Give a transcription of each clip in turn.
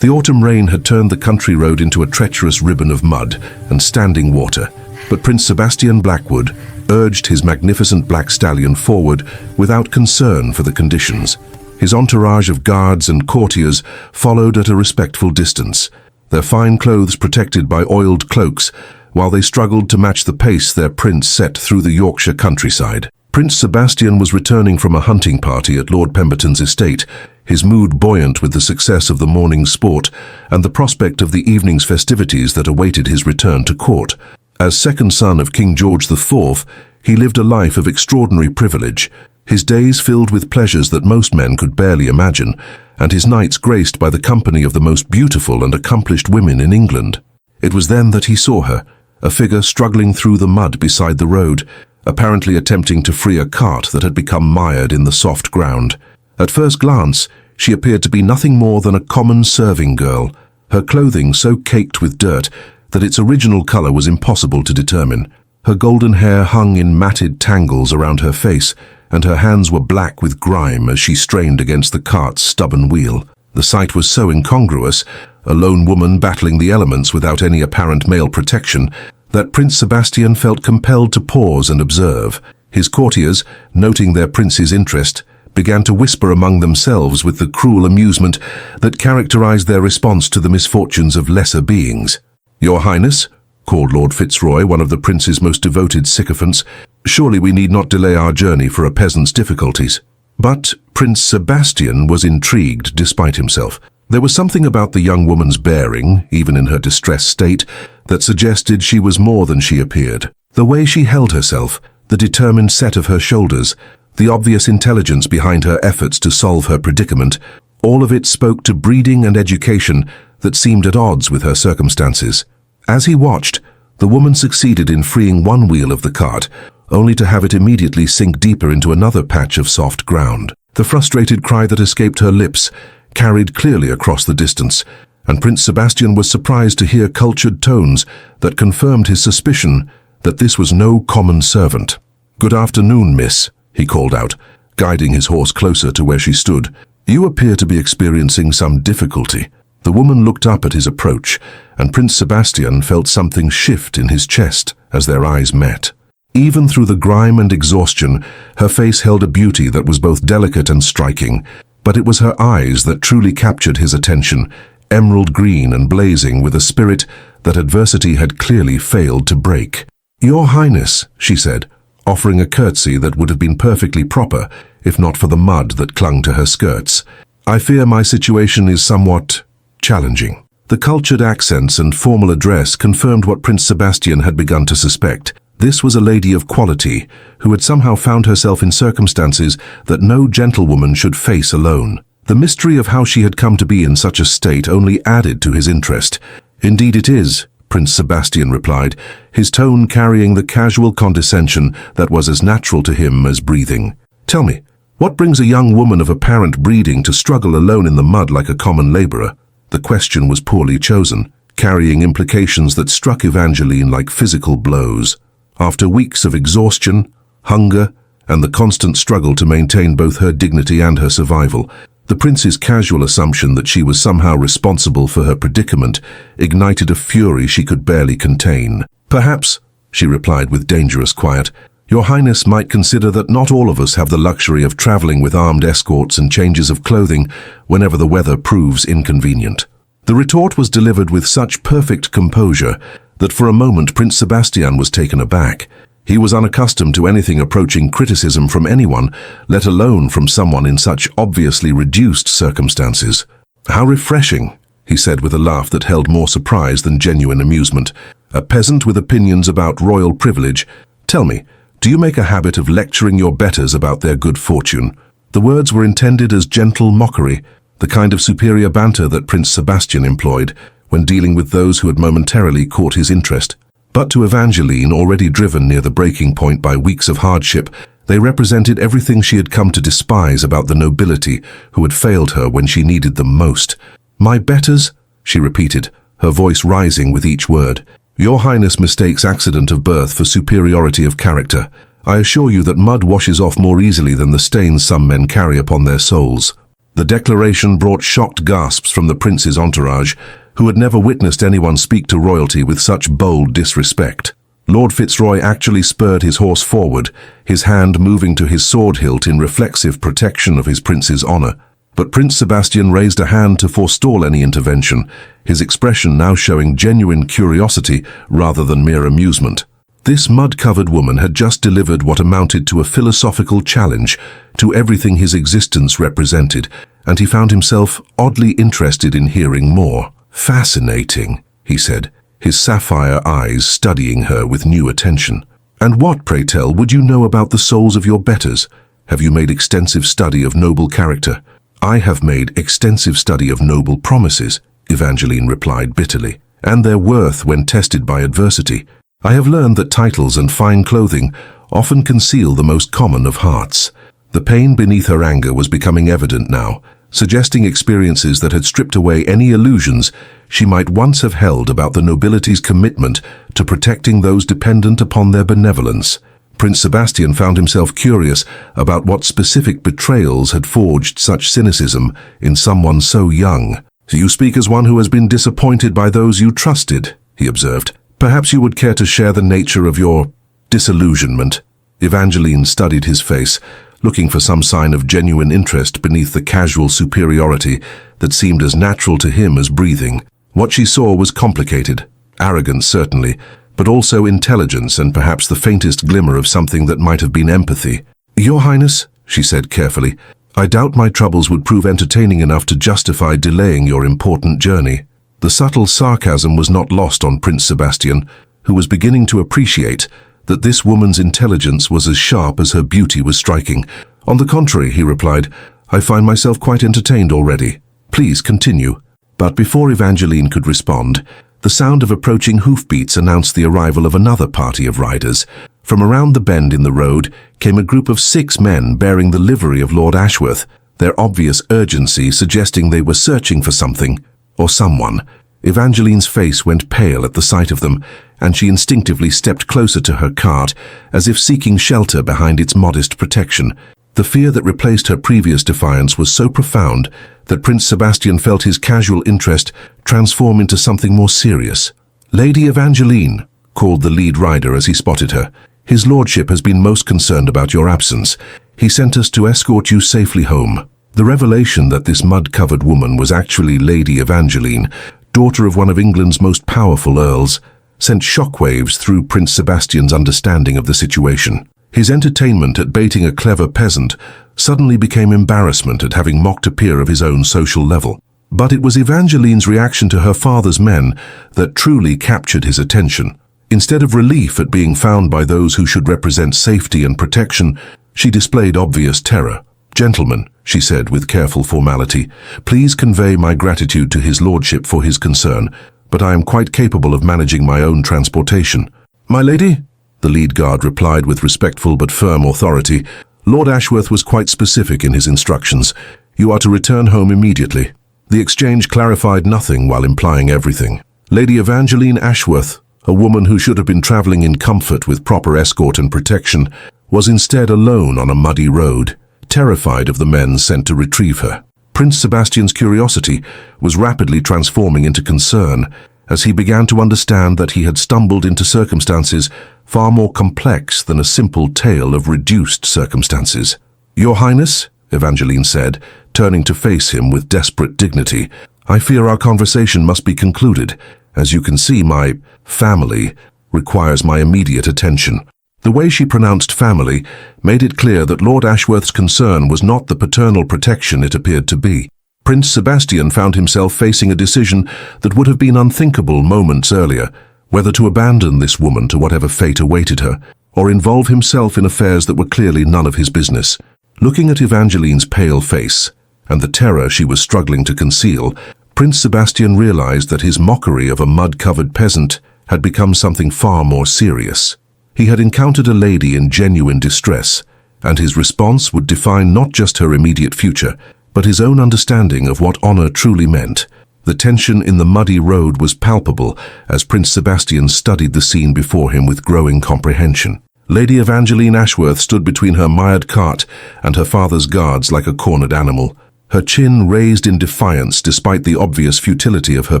The autumn rain had turned the country road into a treacherous ribbon of mud and standing water, but Prince Sebastian Blackwood urged his magnificent black stallion forward without concern for the conditions. His entourage of guards and courtiers followed at a respectful distance, their fine clothes protected by oiled cloaks, while they struggled to match the pace their prince set through the Yorkshire countryside. Prince Sebastian was returning from a hunting party at Lord Pemberton's estate, his mood buoyant with the success of the morning's sport and the prospect of the evening's festivities that awaited his return to court. As second son of King George IV, he lived a life of extraordinary privilege, his days filled with pleasures that most men could barely imagine, and his nights graced by the company of the most beautiful and accomplished women in England. It was then that he saw her, a figure struggling through the mud beside the road, apparently attempting to free a cart that had become mired in the soft ground. At first glance, she appeared to be nothing more than a common serving girl, her clothing so caked with dirt that its original color was impossible to determine. Her golden hair hung in matted tangles around her face, and her hands were black with grime as she strained against the cart's stubborn wheel. The sight was so incongruous, a lone woman battling the elements without any apparent male protection, that Prince Sebastian felt compelled to pause and observe. His courtiers, noting their prince's interest, began to whisper among themselves with the cruel amusement that characterized their response to the misfortunes of lesser beings. "Your Highness," called Lord Fitzroy, one of the prince's most devoted sycophants, "surely we need not delay our journey for a peasant's difficulties." But Prince Sebastian was intrigued despite himself. There was something about the young woman's bearing, even in her distressed state, that suggested she was more than she appeared. The way she held herself, the determined set of her shoulders, the obvious intelligence behind her efforts to solve her predicament, all of it spoke to breeding and education that seemed at odds with her circumstances. As he watched, the woman succeeded in freeing one wheel of the cart, only to have it immediately sink deeper into another patch of soft ground. The frustrated cry that escaped her lips carried clearly across the distance, and Prince Sebastian was surprised to hear cultured tones that confirmed his suspicion that this was no common servant. "Good afternoon, miss," he called out, guiding his horse closer to where she stood. "You appear to be experiencing some difficulty." The woman looked up at his approach, and Prince Sebastian felt something shift in his chest as their eyes met. Even through the grime and exhaustion, her face held a beauty that was both delicate and striking, but it was her eyes that truly captured his attention, emerald green and blazing with a spirit that adversity had clearly failed to break. "Your Highness," she said, offering a curtsy that would have been perfectly proper if not for the mud that clung to her skirts. "I fear my situation is somewhat challenging." The cultured accents and formal address confirmed what Prince Sebastian had begun to suspect. This was a lady of quality, who had somehow found herself in circumstances that no gentlewoman should face alone. The mystery of how she had come to be in such a state only added to his interest. "Indeed it is," Prince Sebastian replied, his tone carrying the casual condescension that was as natural to him as breathing. "Tell me, what brings a young woman of apparent breeding to struggle alone in the mud like a common laborer?" The question was poorly chosen, carrying implications that struck Evangeline like physical blows. After weeks of exhaustion, hunger, and the constant struggle to maintain both her dignity and her survival, the prince's casual assumption that she was somehow responsible for her predicament ignited a fury she could barely contain. "Perhaps," she replied with dangerous quiet, "Your Highness might consider that not all of us have the luxury of traveling with armed escorts and changes of clothing whenever the weather proves inconvenient." The retort was delivered with such perfect composure that for a moment Prince Sebastian was taken aback. He was unaccustomed to anything approaching criticism from anyone, let alone from someone in such obviously reduced circumstances. "How refreshing," he said with a laugh that held more surprise than genuine amusement. "A peasant with opinions about royal privilege. Tell me, do you make a habit of lecturing your betters about their good fortune?" The words were intended as gentle mockery, the kind of superior banter that Prince Sebastian employed when dealing with those who had momentarily caught his interest. But to Evangeline, already driven near the breaking point by weeks of hardship, they represented everything she had come to despise about the nobility who had failed her when she needed them most. "My betters?" she repeated, her voice rising with each word. "Your Highness mistakes accident of birth for superiority of character. I assure you that mud washes off more easily than the stains some men carry upon their souls." The declaration brought shocked gasps from the prince's entourage, who had never witnessed anyone speak to royalty with such bold disrespect. Lord Fitzroy actually spurred his horse forward, his hand moving to his sword hilt in reflexive protection of his prince's honor. But Prince Sebastian raised a hand to forestall any intervention, his expression now showing genuine curiosity rather than mere amusement. This mud-covered woman had just delivered what amounted to a philosophical challenge to everything his existence represented, and he found himself oddly interested in hearing more. "Fascinating," he said, his sapphire eyes studying her with new attention. "And what, pray tell, would you know about the souls of your betters? Have you made extensive study of noble character?" "I have made extensive study of noble promises," Evangeline replied bitterly, "and their worth when tested by adversity. I have learned that titles and fine clothing often conceal the most common of hearts." The pain beneath her anger was becoming evident now, suggesting experiences that had stripped away any illusions she might once have held about the nobility's commitment to protecting those dependent upon their benevolence. Prince Sebastian found himself curious about what specific betrayals had forged such cynicism in someone so young. "You speak as one who has been disappointed by those you trusted," he observed. "Perhaps you would care to share the nature of your disillusionment." Evangeline studied his face, looking for some sign of genuine interest beneath the casual superiority that seemed as natural to him as breathing. What she saw was complicated, arrogance certainly, but also intelligence and perhaps the faintest glimmer of something that might have been empathy. "Your Highness," she said carefully, "I doubt my troubles would prove entertaining enough to justify delaying your important journey." The subtle sarcasm was not lost on Prince Sebastian, who was beginning to appreciate that this woman's intelligence was as sharp as her beauty was striking. "On the contrary," he replied, "I find myself quite entertained already. Please continue." But before Evangeline could respond, the sound of approaching hoofbeats announced the arrival of another party of riders. From around the bend in the road came a group of 6 men bearing the livery of Lord Ashworth, their obvious urgency suggesting they were searching for something or someone. Evangeline's face went pale at the sight of them, and she instinctively stepped closer to her cart, as if seeking shelter behind its modest protection. The fear that replaced her previous defiance was so profound that Prince Sebastian felt his casual interest transform into something more serious. "Lady Evangeline," called the lead rider as he spotted her, "His Lordship has been most concerned about your absence. He sent us to escort you safely home." The revelation that this mud-covered woman was actually Lady Evangeline, daughter of one of England's most powerful earls, sent shockwaves through Prince Sebastian's understanding of the situation. His entertainment at baiting a clever peasant suddenly became embarrassment at having mocked a peer of his own social level. But it was Evangeline's reaction to her father's men that truly captured his attention. Instead of relief at being found by those who should represent safety and protection, she displayed obvious terror. "Gentlemen," she said with careful formality, "please convey my gratitude to His Lordship for his concern, but I am quite capable of managing my own transportation." "My lady?" the lead guard replied with respectful but firm authority. "Lord Ashworth was quite specific in his instructions. You are to return home immediately." The exchange clarified nothing while implying everything. Lady Evangeline Ashworth, a woman who should have been traveling in comfort with proper escort and protection, was instead alone on a muddy road, terrified of the men sent to retrieve her. Prince Sebastian's curiosity was rapidly transforming into concern as he began to understand that he had stumbled into circumstances far more complex than a simple tale of reduced circumstances. "Your Highness," Evangeline said, turning to face him with desperate dignity, "I fear our conversation must be concluded. As you can see, my family requires my immediate attention." The way she pronounced family made it clear that Lord Ashworth's concern was not the paternal protection it appeared to be. Prince Sebastian found himself facing a decision that would have been unthinkable moments earlier, whether to abandon this woman to whatever fate awaited her, or involve himself in affairs that were clearly none of his business. Looking at Evangeline's pale face, and the terror she was struggling to conceal, Prince Sebastian realized that his mockery of a mud-covered peasant had become something far more serious. He had encountered a lady in genuine distress, and his response would define not just her immediate future, but his own understanding of what honor truly meant. The tension in the muddy road was palpable as Prince Sebastian studied the scene before him with growing comprehension. Lady Evangeline Ashworth stood between her mired cart and her father's guards like a cornered animal. her chin raised in defiance despite the obvious futility of her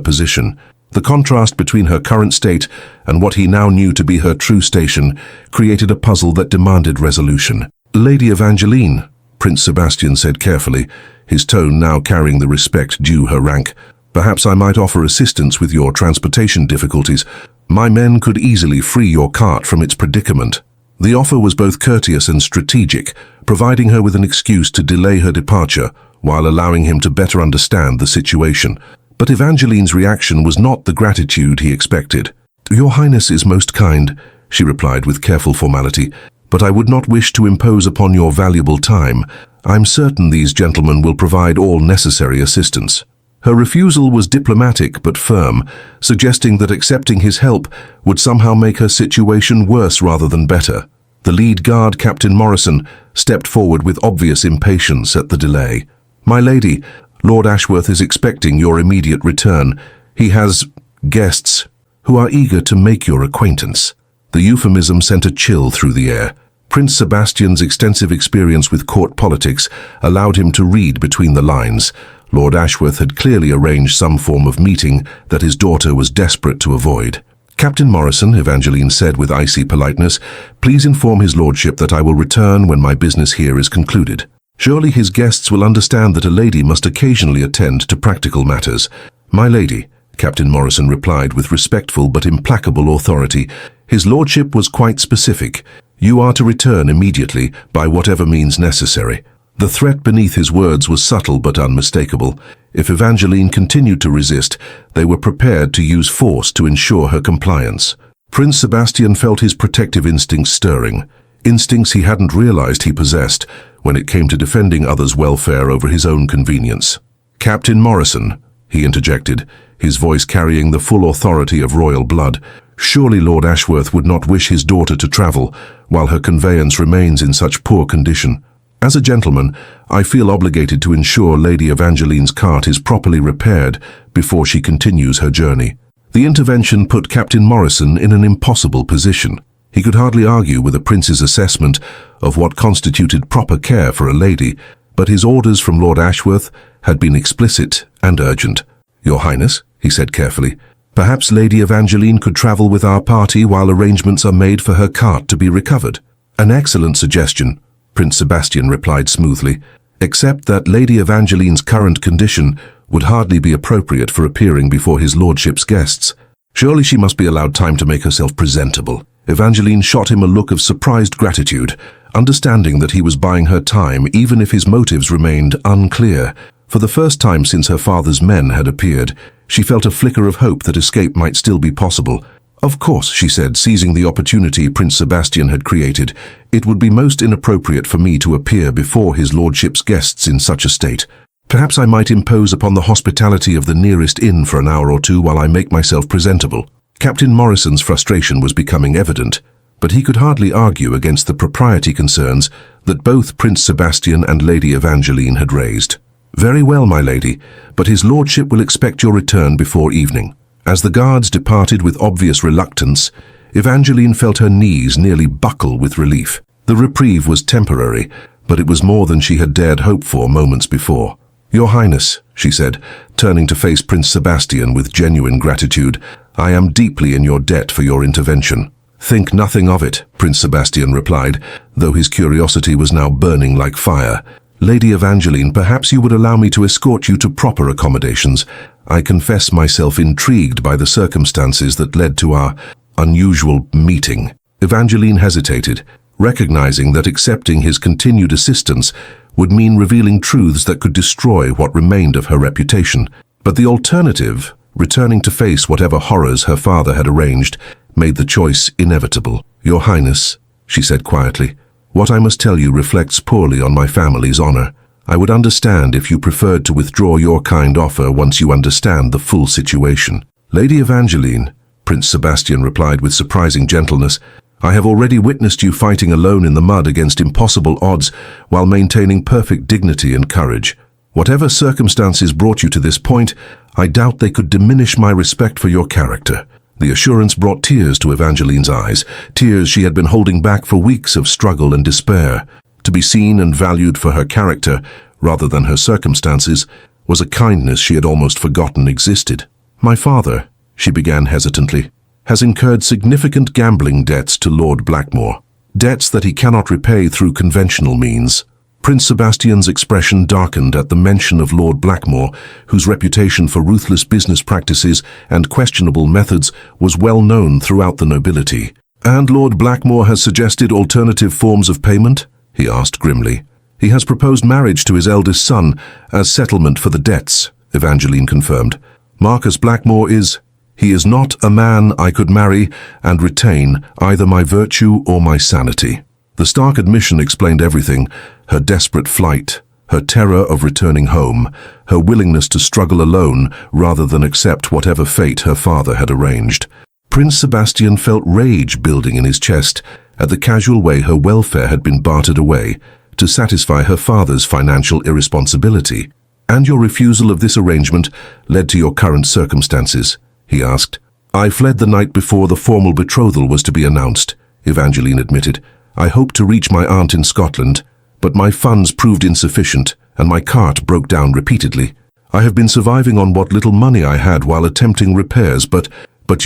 position. The contrast between her current state and what he now knew to be her true station created a puzzle that demanded resolution. "Lady Evangeline," Prince Sebastian said carefully, his tone now carrying the respect due her rank, "perhaps I might offer assistance with your transportation difficulties. My men could easily free your cart from its predicament." The offer was both courteous and strategic, providing her with an excuse to delay her departure while allowing him to better understand the situation. But Evangeline's reaction was not the gratitude he expected. "Your Highness is most kind," she replied with careful formality, "but I would not wish to impose upon your valuable time. I'm certain these gentlemen will provide all necessary assistance." Her refusal was diplomatic but firm, suggesting that accepting his help would somehow make her situation worse rather than better. The lead guard, Captain Morrison, stepped forward with obvious impatience at the delay. "My lady, Lord Ashworth is expecting your immediate return. He has guests who are eager to make your acquaintance." The euphemism sent a chill through the air. Prince Sebastian's extensive experience with court politics allowed him to read between the lines. Lord Ashworth had clearly arranged some form of meeting that his daughter was desperate to avoid. "Captain Morrison," Evangeline said with icy politeness, "please inform his lordship that I will return when my business here is concluded. Surely his guests will understand that a lady must occasionally attend to practical matters." "My lady," Captain Morrison replied with respectful but implacable authority. His lordship was quite specific. "You are to return immediately by whatever means necessary." The threat beneath his words was subtle but unmistakable. If Evangeline continued to resist, they were prepared to use force to ensure her compliance. Prince Sebastian felt his protective instincts stirring, instincts he hadn't realized he possessed when it came to defending others' welfare over his own convenience. "Captain Morrison," he interjected, his voice carrying the full authority of royal blood, "surely Lord Ashworth would not wish his daughter to travel while her conveyance remains in such poor condition. As a gentleman, I feel obligated to ensure Lady Evangeline's cart is properly repaired before she continues her journey." The intervention put Captain Morrison in an impossible position. He could hardly argue with a prince's assessment of what constituted proper care for a lady, but his orders from Lord Ashworth had been explicit and urgent. "Your Highness," he said carefully, "perhaps Lady Evangeline could travel with our party while arrangements are made for her cart to be recovered." "An excellent suggestion," Prince Sebastian replied smoothly, "except that Lady Evangeline's current condition would hardly be appropriate for appearing before his lordship's guests. Surely she must be allowed time to make herself presentable." Evangeline shot him a look of surprised gratitude, understanding that he was buying her time even if his motives remained unclear. For the first time since her father's men had appeared, she felt a flicker of hope that escape might still be possible. "Of course," she said, seizing the opportunity Prince Sebastian had created, "it would be most inappropriate for me to appear before his lordship's guests in such a state. Perhaps I might impose upon the hospitality of the nearest inn for an hour or two while I make myself presentable." Captain Morrison's frustration was becoming evident, but he could hardly argue against the propriety concerns that both Prince Sebastian and Lady Evangeline had raised. "Very well, my lady, but his lordship will expect your return before evening." As the guards departed with obvious reluctance, Evangeline felt her knees nearly buckle with relief. The reprieve was temporary, but it was more than she had dared hope for moments before. "Your Highness," she said, turning to face Prince Sebastian with genuine gratitude, "I am deeply in your debt for your intervention." "Think nothing of it," Prince Sebastian replied, though his curiosity was now burning like fire. "Lady Evangeline, perhaps you would allow me to escort you to proper accommodations. I confess myself intrigued by the circumstances that led to our unusual meeting." Evangeline hesitated, recognizing that accepting his continued assistance would mean revealing truths that could destroy what remained of her reputation. But the alternative, returning to face whatever horrors her father had arranged, made the choice inevitable. "Your Highness," she said quietly, "what I must tell you reflects poorly on my family's honor. I would understand if you preferred to withdraw your kind offer once you understand the full situation." "Lady Evangeline," Prince Sebastian replied with surprising gentleness, "I have already witnessed you fighting alone in the mud against impossible odds while maintaining perfect dignity and courage. Whatever circumstances brought you to this point, I doubt they could diminish my respect for your character." The assurance brought tears to Evangeline's eyes, tears she had been holding back for weeks of struggle and despair. To be seen and valued for her character rather than her circumstances, was a kindness she had almost forgotten existed. "My father," she began hesitantly, "has incurred significant gambling debts to Lord Blackmore, debts that he cannot repay through conventional means." Prince Sebastian's expression darkened at the mention of Lord Blackmore, whose reputation for ruthless business practices and questionable methods was well known throughout the nobility. "And Lord Blackmore has suggested alternative forms of payment?" he asked grimly. "He has proposed marriage to his eldest son as settlement for the debts," Evangeline confirmed. "Marcus Blackmore he is not a man I could marry and retain either my virtue or my sanity." The stark admission explained everything: her desperate flight, her terror of returning home, her willingness to struggle alone rather than accept whatever fate her father had arranged. Prince Sebastian felt rage building in his chest at the casual way her welfare had been bartered away to satisfy her father's financial irresponsibility. "And your refusal of this arrangement led to your current circumstances?" he asked. "I fled the night before the formal betrothal was to be announced," Evangeline admitted. "I hoped to reach my aunt in Scotland, but my funds proved insufficient and my cart broke down repeatedly. I have been surviving on what little money I had while attempting repairs, but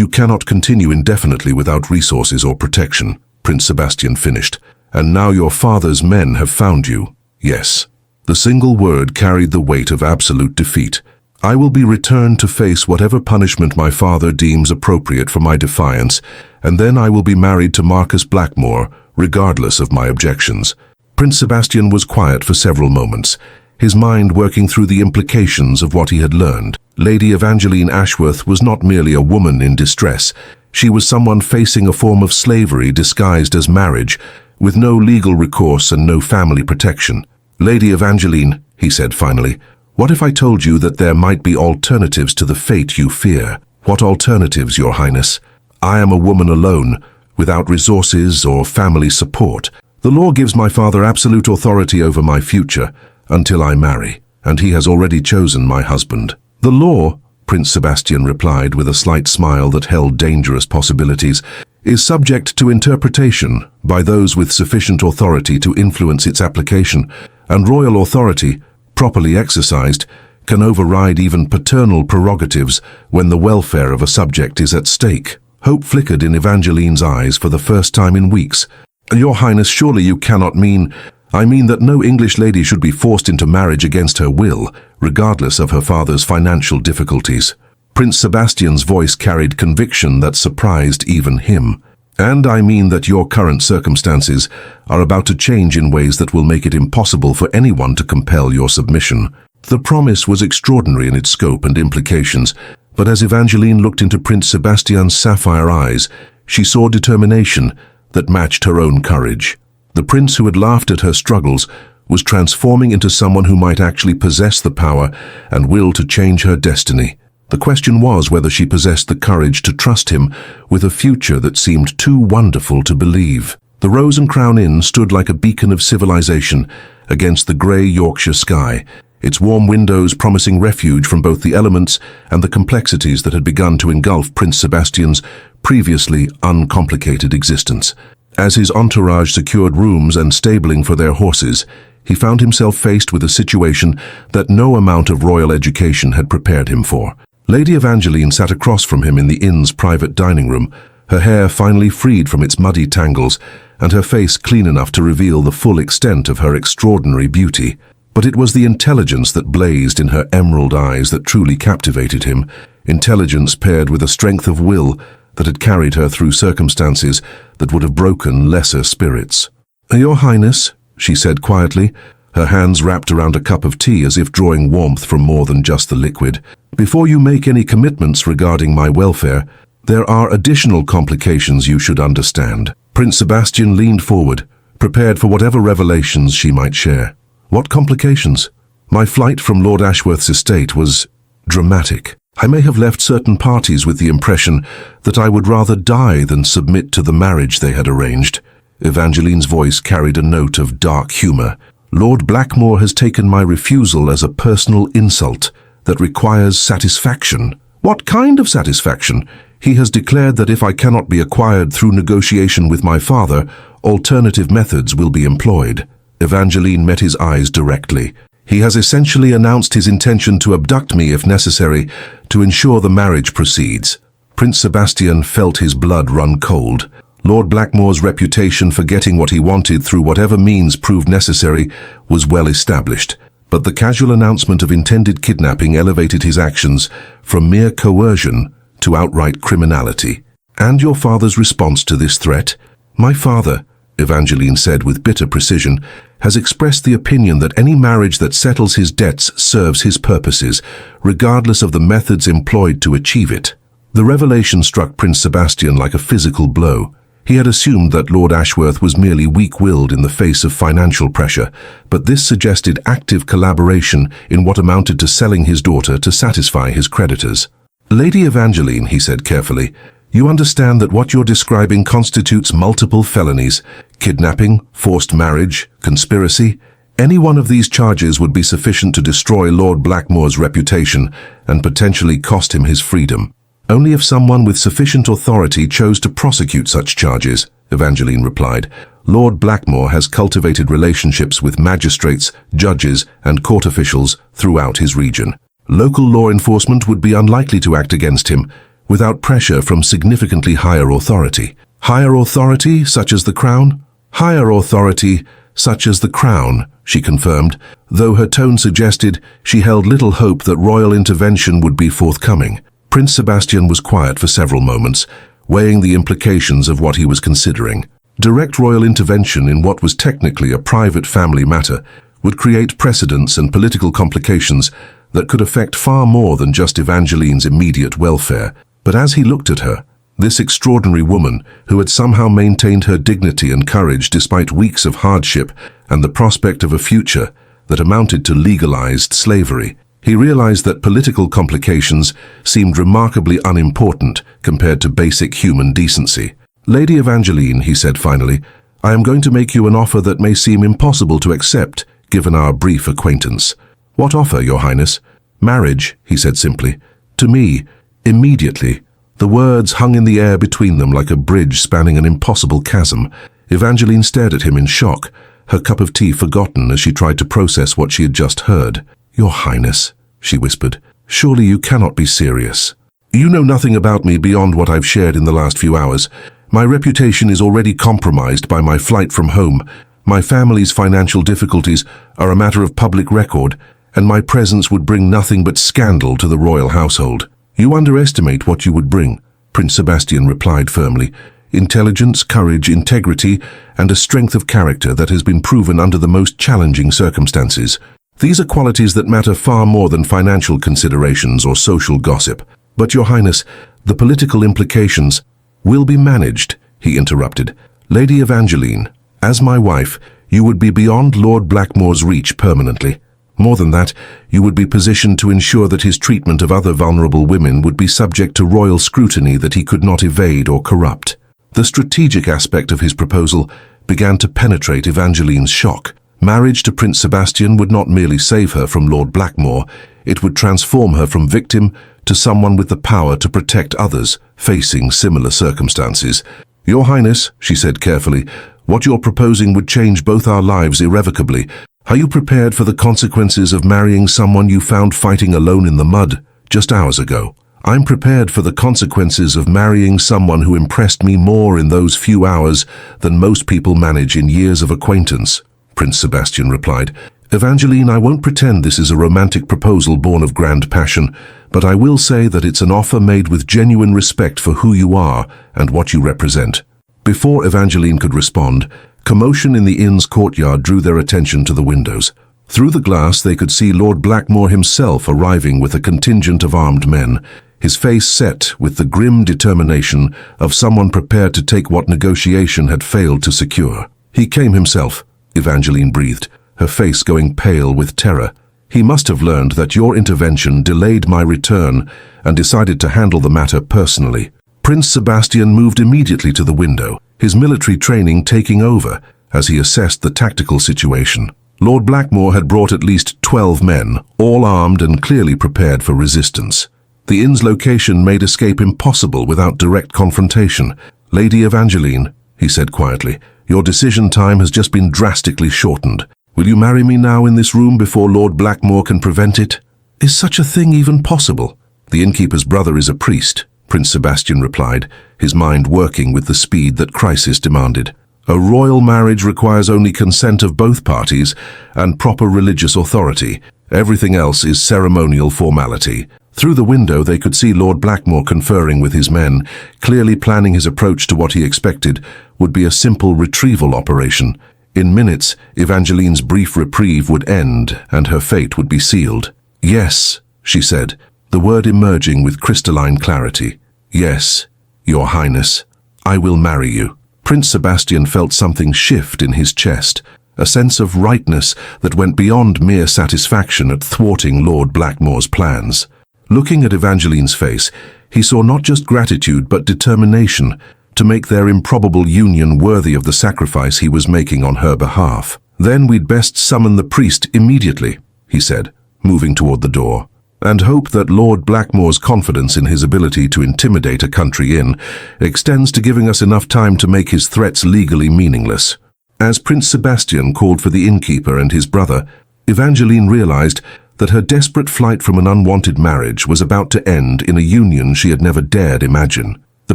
you cannot continue indefinitely without resources or protection," Prince Sebastian finished. "And now your father's men have found you." "Yes." The single word carried the weight of absolute defeat. "I will be returned to face whatever punishment my father deems appropriate for my defiance, and then I will be married to Marcus Blackmore, regardless of my objections." Prince Sebastian was quiet for several moments, his mind working through the implications of what he had learned. Lady Evangeline Ashworth was not merely a woman in distress. She was someone facing a form of slavery disguised as marriage, with no legal recourse and no family protection. "Lady Evangeline," he said finally, "what if I told you that there might be alternatives to the fate you fear?" "What alternatives, Your Highness?" "I am a woman alone, without resources or family support. The law gives my father absolute authority over my future until I marry, and he has already chosen my husband." "The law," Prince Sebastian replied with a slight smile that held dangerous possibilities, "is subject to interpretation by those with sufficient authority to influence its application, and royal authority, properly exercised, can override even paternal prerogatives when the welfare of a subject is at stake." Hope flickered in Evangeline's eyes for the first time in weeks. "Your Highness, surely you cannot mean—" "I mean that no English lady should be forced into marriage against her will, regardless of her father's financial difficulties." Prince Sebastian's voice carried conviction that surprised even him. "And I mean that your current circumstances are about to change in ways that will make it impossible for anyone to compel your submission." The promise was extraordinary in its scope and implications, but as Evangeline looked into Prince Sebastian's sapphire eyes, she saw determination that matched her own courage. The prince who had laughed at her struggles was transforming into someone who might actually possess the power and will to change her destiny. The question was whether she possessed the courage to trust him with a future that seemed too wonderful to believe. The Rose and Crown Inn stood like a beacon of civilization against the grey Yorkshire sky, its warm windows promising refuge from both the elements and the complexities that had begun to engulf Prince Sebastian's previously uncomplicated existence. As his entourage secured rooms and stabling for their horses, he found himself faced with a situation that no amount of royal education had prepared him for. Lady Evangeline sat across from him in the inn's private dining room, her hair finally freed from its muddy tangles, and her face clean enough to reveal the full extent of her extraordinary beauty. But it was the intelligence that blazed in her emerald eyes that truly captivated him, intelligence paired with a strength of will that had carried her through circumstances that would have broken lesser spirits. "Your Highness," she said quietly, her hands wrapped around a cup of tea as if drawing warmth from more than just the liquid, "before you make any commitments regarding my welfare, there are additional complications you should understand." Prince Sebastian leaned forward, prepared for whatever revelations she might share. "What complications?" "My flight from Lord Ashworth's estate was dramatic. I may have left certain parties with the impression that I would rather die than submit to the marriage they had arranged." Evangeline's voice carried a note of dark humor. "Lord Blackmore has taken my refusal as a personal insult that requires satisfaction." "What kind of satisfaction?" "He has declared that if I cannot be acquired through negotiation with my father, alternative methods will be employed." Evangeline met his eyes directly. He has essentially announced his intention to abduct me if necessary to ensure the marriage proceeds. Prince Sebastian felt his blood run cold. Lord Blackmore's reputation for getting what he wanted through whatever means proved necessary was well established, but the casual announcement of intended kidnapping elevated his actions from mere coercion to outright criminality. "And your father's response to this threat?" "My father," Evangeline said with bitter precision, "has expressed the opinion that any marriage that settles his debts serves his purposes, regardless of the methods employed to achieve it." The revelation struck Prince Sebastian like a physical blow. He had assumed that Lord Ashworth was merely weak-willed in the face of financial pressure, but this suggested active collaboration in what amounted to selling his daughter to satisfy his creditors. "Lady Evangeline," he said carefully, "you understand that what you're describing constitutes multiple felonies: kidnapping, forced marriage, conspiracy. Any one of these charges would be sufficient to destroy Lord Blackmore's reputation and potentially cost him his freedom. Only if someone with sufficient authority chose to prosecute such charges," Evangeline replied. "Lord Blackmore has cultivated relationships with magistrates, judges, and court officials throughout his region. Local law enforcement would be unlikely to act against him without pressure from significantly higher authority." "Higher authority, such as the Crown?" "Higher authority, such as the Crown," she confirmed, though her tone suggested she held little hope that royal intervention would be forthcoming. Prince Sebastian was quiet for several moments, weighing the implications of what he was considering. Direct royal intervention in what was technically a private family matter would create precedents and political complications that could affect far more than just Evangeline's immediate welfare. But as he looked at her, this extraordinary woman who had somehow maintained her dignity and courage despite weeks of hardship and the prospect of a future that amounted to legalized slavery, he realized that political complications seemed remarkably unimportant compared to basic human decency. "Lady Evangeline," he said finally, "I am going to make you an offer that may seem impossible to accept, given our brief acquaintance." "What offer, Your Highness?" "Marriage," he said simply. "To me, immediately." The words hung in the air between them like a bridge spanning an impossible chasm. Evangeline stared at him in shock, her cup of tea forgotten as she tried to process what she had just heard. "Your Highness," she whispered, "surely you cannot be serious." "You know nothing about me beyond what I've shared in the last few hours. My reputation is already compromised by my flight from home. My family's financial difficulties are a matter of public record, and my presence would bring nothing but scandal to the royal household." "You underestimate what you would bring," Prince Sebastian replied firmly. "Intelligence, courage, integrity, and a strength of character that has been proven under the most challenging circumstances. These are qualities that matter far more than financial considerations or social gossip. But, Your Highness, the political implications will be managed," he interrupted. "Lady Evangeline, as my wife, you would be beyond Lord Blackmore's reach permanently. More than that, you would be positioned to ensure that his treatment of other vulnerable women would be subject to royal scrutiny that he could not evade or corrupt." The strategic aspect of his proposal began to penetrate Evangeline's shock. Marriage to Prince Sebastian would not merely save her from Lord Blackmore, it would transform her from victim to someone with the power to protect others facing similar circumstances. "Your Highness," she said carefully, "what you're proposing would change both our lives irrevocably. Are you prepared for the consequences of marrying someone you found fighting alone in the mud just hours ago?" "I'm prepared for the consequences of marrying someone who impressed me more in those few hours than most people manage in years of acquaintance," Prince Sebastian replied. "Evangeline, I won't pretend this is a romantic proposal born of grand passion, but I will say that it's an offer made with genuine respect for who you are and what you represent." Before Evangeline could respond, commotion in the inn's courtyard drew their attention to the windows. Through the glass they could see Lord Blackmore himself arriving with a contingent of armed men, his face set with the grim determination of someone prepared to take what negotiation had failed to secure. "He came himself," Evangeline breathed, her face going pale with terror. "He must have learned that your intervention delayed my return and decided to handle the matter personally." Prince Sebastian moved immediately to the window, his military training taking over as he assessed the tactical situation. Lord Blackmore had brought at least 12 men, all armed and clearly prepared for resistance. The inn's location made escape impossible without direct confrontation. "Lady Evangeline," he said quietly, "your decision time has just been drastically shortened. Will you marry me now in this room before Lord Blackmore can prevent it? Is such a thing even possible? The innkeeper's brother is a priest, Prince Sebastian replied, his mind working with the speed that crisis demanded. A royal marriage requires only consent of both parties and proper religious authority. Everything else is ceremonial formality. Through the window they could see Lord Blackmore conferring with his men, clearly planning his approach to what he expected would be a simple retrieval operation. In minutes, Evangeline's brief reprieve would end and her fate would be sealed. "Yes," she said, the word emerging with crystalline clarity. "Yes, Your Highness, I will marry you." Prince Sebastian felt something shift in his chest, a sense of rightness that went beyond mere satisfaction at thwarting Lord Blackmore's plans. Looking at Evangeline's face, he saw not just gratitude but determination to make their improbable union worthy of the sacrifice he was making on her behalf. "Then we'd best summon the priest immediately," he said, moving toward the door, "and hope that Lord Blackmore's confidence in his ability to intimidate a country inn extends to giving us enough time to make his threats legally meaningless." As Prince Sebastian called for the innkeeper and his brother, Evangeline realized that her desperate flight from an unwanted marriage was about to end in a union she had never dared imagine. The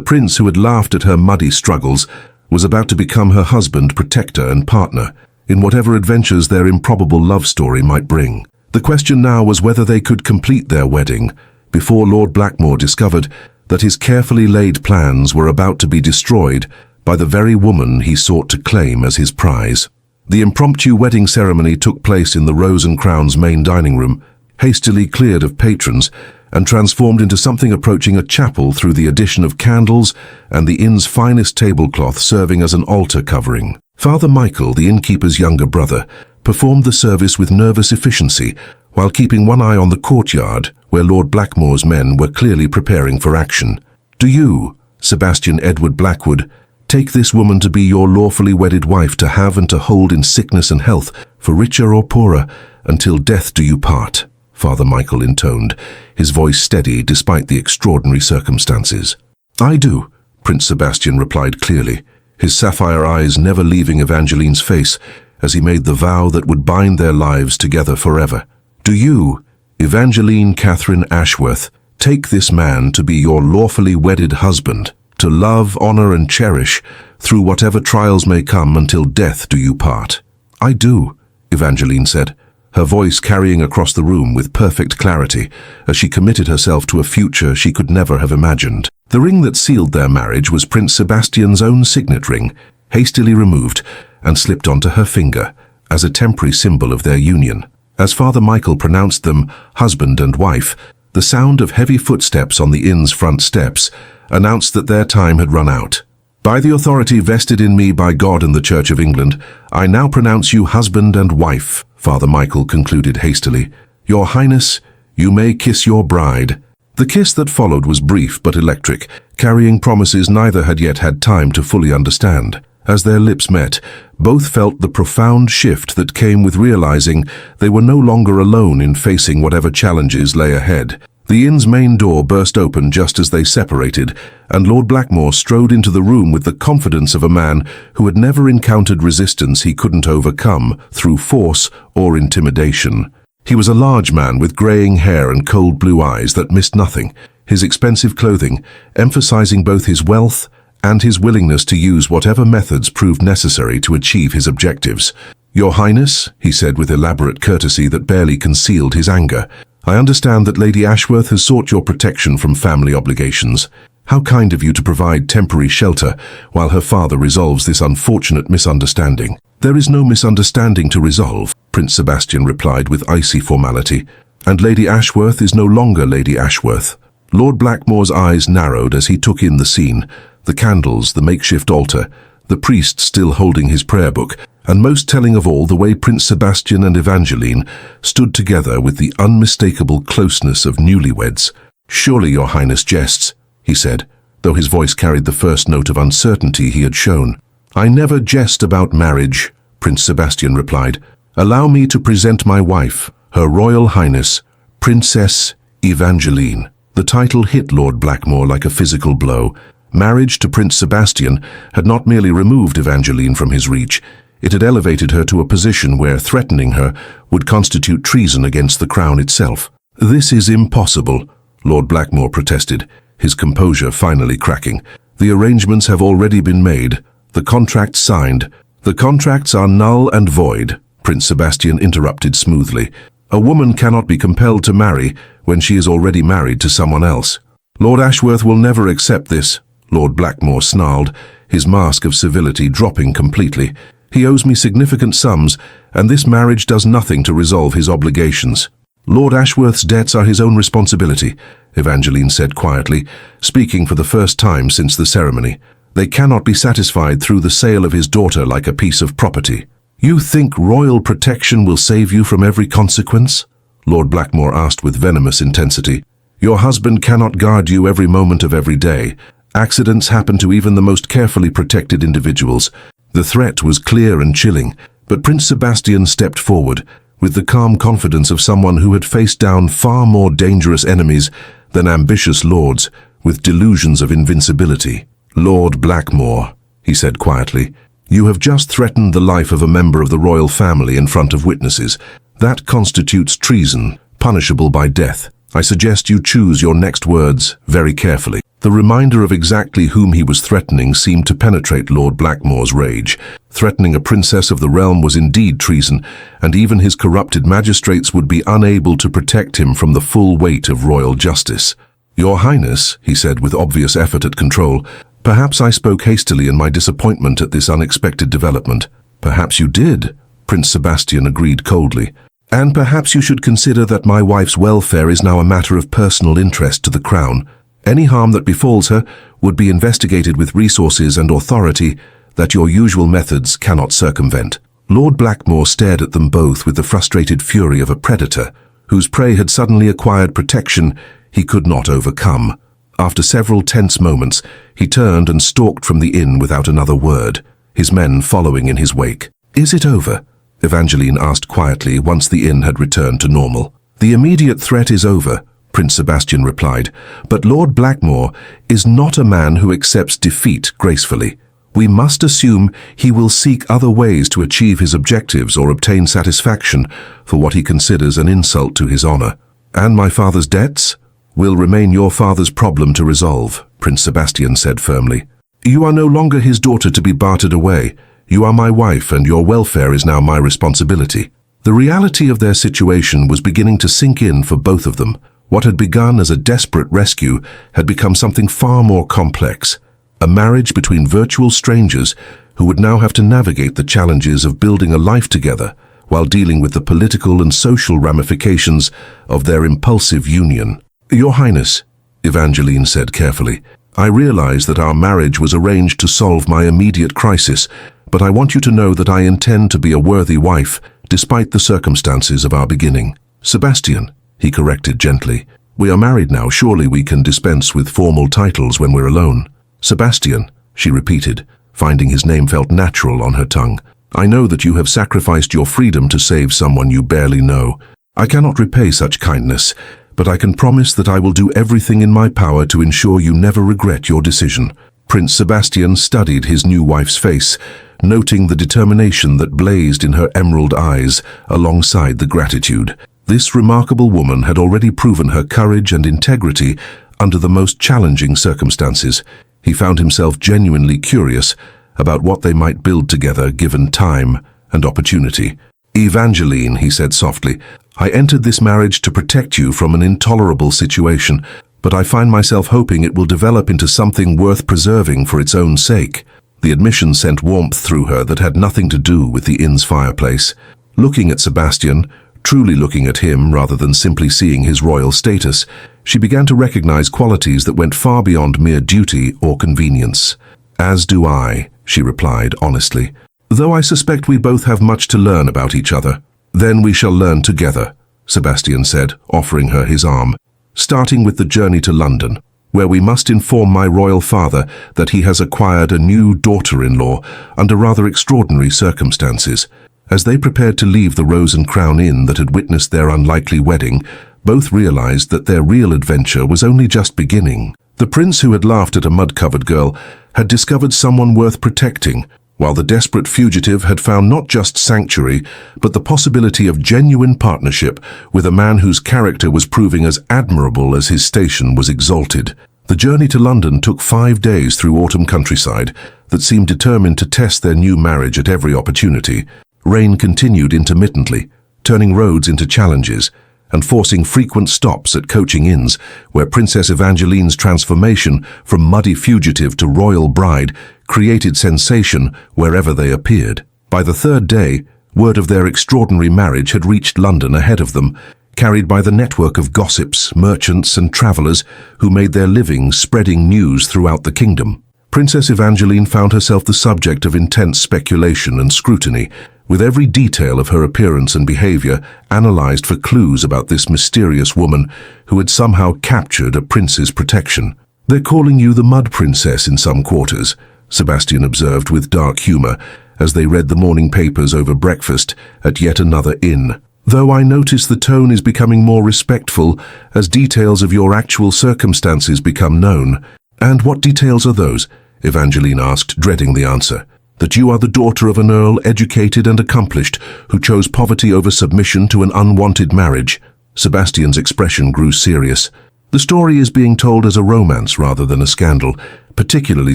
prince who had laughed at her muddy struggles was about to become her husband, protector, and partner in whatever adventures their improbable love story might bring. The question now was whether they could complete their wedding before Lord Blackmore discovered that his carefully laid plans were about to be destroyed by the very woman he sought to claim as his prize. The impromptu wedding ceremony took place in the Rose and Crown's main dining room, hastily cleared of patrons and transformed into something approaching a chapel through the addition of candles and the inn's finest tablecloth serving as an altar covering. Father Michael, the innkeeper's younger brother, performed the service with nervous efficiency while keeping one eye on the courtyard where Lord Blackmore's men were clearly preparing for action. "Do you, Sebastian Edward Blackwood, take this woman to be your lawfully wedded wife to have and to hold in sickness and health, for richer or poorer, until death do you part?" Father Michael intoned, his voice steady despite the extraordinary circumstances. "I do," Prince Sebastian replied clearly, his sapphire eyes never leaving Evangeline's face as he made the vow that would bind their lives together forever. "Do you, Evangeline Catherine Ashworth, take this man to be your lawfully wedded husband, to love, honor, and cherish through whatever trials may come until death do you part?" "I do," Evangeline said, her voice carrying across the room with perfect clarity as she committed herself to a future she could never have imagined. The ring that sealed their marriage was Prince Sebastian's own signet ring, hastily removed and slipped onto her finger as a temporary symbol of their union. As Father Michael pronounced them husband and wife, the sound of heavy footsteps on the inn's front steps announced that their time had run out. "By the authority vested in me by God and the Church of England, I now pronounce you husband and wife," Father Michael concluded hastily. "Your Highness, you may kiss your bride." The kiss that followed was brief but electric, carrying promises neither had yet had time to fully understand. As their lips met, both felt the profound shift that came with realizing they were no longer alone in facing whatever challenges lay ahead. The inn's main door burst open just as they separated, and Lord Blackmore strode into the room with the confidence of a man who had never encountered resistance he couldn't overcome through force or intimidation. He was a large man with graying hair and cold blue eyes that missed nothing, his expensive clothing emphasizing both his wealth and his willingness to use whatever methods proved necessary to achieve his objectives. "Your Highness," he said with elaborate courtesy that barely concealed his anger, "I understand that Lady Ashworth has sought your protection from family obligations. How kind of you to provide temporary shelter while her father resolves this unfortunate misunderstanding." "There is no misunderstanding to resolve," Prince Sebastian replied with icy formality, "and Lady Ashworth is no longer Lady Ashworth." Lord Blackmore's eyes narrowed as he took in the scene, the candles, the makeshift altar, the priest still holding his prayer book, and most telling of all, the way Prince Sebastian and Evangeline stood together with the unmistakable closeness of newlyweds. "Surely your Highness jests," he said, though his voice carried the first note of uncertainty he had shown. "I never jest about marriage," Prince Sebastian replied. "Allow me to present my wife, Her Royal Highness, Princess Evangeline." The title hit Lord Blackmore like a physical blow. Marriage to Prince Sebastian had not merely removed Evangeline from his reach, It had elevated her to a position where threatening her would constitute treason against the crown itself. "This is impossible," Lord Blackmore protested, his composure finally cracking. "The arrangements have already been made, the contracts signed." "The contracts are null and void," Prince Sebastian interrupted smoothly. "A woman cannot be compelled to marry when she is already married to someone else." "Lord Ashworth will never accept this," Lord Blackmore snarled, his mask of civility dropping completely. "He owes me significant sums, and this marriage does nothing to resolve his obligations." "Lord Ashworth's debts are his own responsibility," Evangeline said quietly, speaking for the first time since the ceremony. "They cannot be satisfied through the sale of his daughter like a piece of property." "You think royal protection will save you from every consequence?" Lord Blackmore asked with venomous intensity. "Your husband cannot guard you every moment of every day. Accidents happen to even the most carefully protected individuals." The threat was clear and chilling, but Prince Sebastian stepped forward, with the calm confidence of someone who had faced down far more dangerous enemies than ambitious lords with delusions of invincibility. "Lord Blackmore," he said quietly, "you have just threatened the life of a member of the royal family in front of witnesses. That constitutes treason, punishable by death. I suggest you choose your next words very carefully." The reminder of exactly whom he was threatening seemed to penetrate Lord Blackmore's rage. Threatening a princess of the realm was indeed treason, and even his corrupted magistrates would be unable to protect him from the full weight of royal justice. "Your Highness," he said with obvious effort at control, "perhaps I spoke hastily in my disappointment at this unexpected development." "Perhaps you did," Prince Sebastian agreed coldly. "And perhaps you should consider that my wife's welfare is now a matter of personal interest to the crown. Any harm that befalls her would be investigated with resources and authority that your usual methods cannot circumvent." Lord Blackmore stared at them both with the frustrated fury of a predator, whose prey had suddenly acquired protection he could not overcome. After several tense moments, he turned and stalked from the inn without another word, his men following in his wake. "Is it over?" Evangeline asked quietly once the inn had returned to normal. "The immediate threat is over," Prince Sebastian replied, "but Lord Blackmore is not a man who accepts defeat gracefully. We must assume he will seek other ways to achieve his objectives or obtain satisfaction for what he considers an insult to his honor. And my father's debts will remain your father's problem to resolve," Prince Sebastian said firmly. "You are no longer his daughter to be bartered away. You are my wife, and your welfare is now my responsibility." The reality of their situation was beginning to sink in for both of them. What had begun as a desperate rescue had become something far more complex, a marriage between virtual strangers who would now have to navigate the challenges of building a life together while dealing with the political and social ramifications of their impulsive union. "Your Highness," Evangeline said carefully, "I realize that our marriage was arranged to solve my immediate crisis, but I want you to know that I intend to be a worthy wife despite the circumstances of our beginning." "Sebastian," he corrected gently, "we are married now. Surely we can dispense with formal titles when we're alone." "Sebastian," she repeated, finding his name felt natural on her tongue, "I know that you have sacrificed your freedom to save someone you barely know. I cannot repay such kindness, but I can promise that I will do everything in my power to ensure you never regret your decision." Prince Sebastian studied his new wife's face, noting the determination that blazed in her emerald eyes alongside the gratitude. This remarkable woman had already proven her courage and integrity under the most challenging circumstances. He found himself genuinely curious about what they might build together given time and opportunity. "Evangeline," he said softly, "I entered this marriage to protect you from an intolerable situation, but I find myself hoping it will develop into something worth preserving for its own sake." The admission sent warmth through her that had nothing to do with the inn's fireplace. Looking at Sebastian, truly looking at him rather than simply seeing his royal status, she began to recognize qualities that went far beyond mere duty or convenience. "As do I," she replied honestly, "though I suspect we both have much to learn about each other." "Then we shall learn together," Sebastian said, offering her his arm, "starting with the journey to London, where we must inform my royal father that he has acquired a new daughter-in-law under rather extraordinary circumstances." As they prepared to leave the Rose and Crown Inn that had witnessed their unlikely wedding, both realized that their real adventure was only just beginning. The prince who had laughed at a mud-covered girl had discovered someone worth protecting, while the desperate fugitive had found not just sanctuary, but the possibility of genuine partnership with a man whose character was proving as admirable as his station was exalted. The journey to London took 5 days through autumn countryside that seemed determined to test their new marriage at every opportunity. Rain continued intermittently, turning roads into challenges, and forcing frequent stops at coaching inns, where Princess Evangeline's transformation from muddy fugitive to royal bride created sensation wherever they appeared. By the 3rd day, word of their extraordinary marriage had reached London ahead of them, carried by the network of gossips, merchants and travellers who made their living spreading news throughout the kingdom. Princess Evangeline found herself the subject of intense speculation and scrutiny, with every detail of her appearance and behavior analyzed for clues about this mysterious woman who had somehow captured a prince's protection. "They're calling you the Mud Princess in some quarters," Sebastian observed with dark humor as they read the morning papers over breakfast at yet another inn. "Though I notice the tone is becoming more respectful as details of your actual circumstances become known." "And what details are those?" Evangeline asked, dreading the answer. "That you are the daughter of an earl, educated and accomplished, who chose poverty over submission to an unwanted marriage." Sebastian's expression grew serious. "The story is being told as a romance rather than a scandal, particularly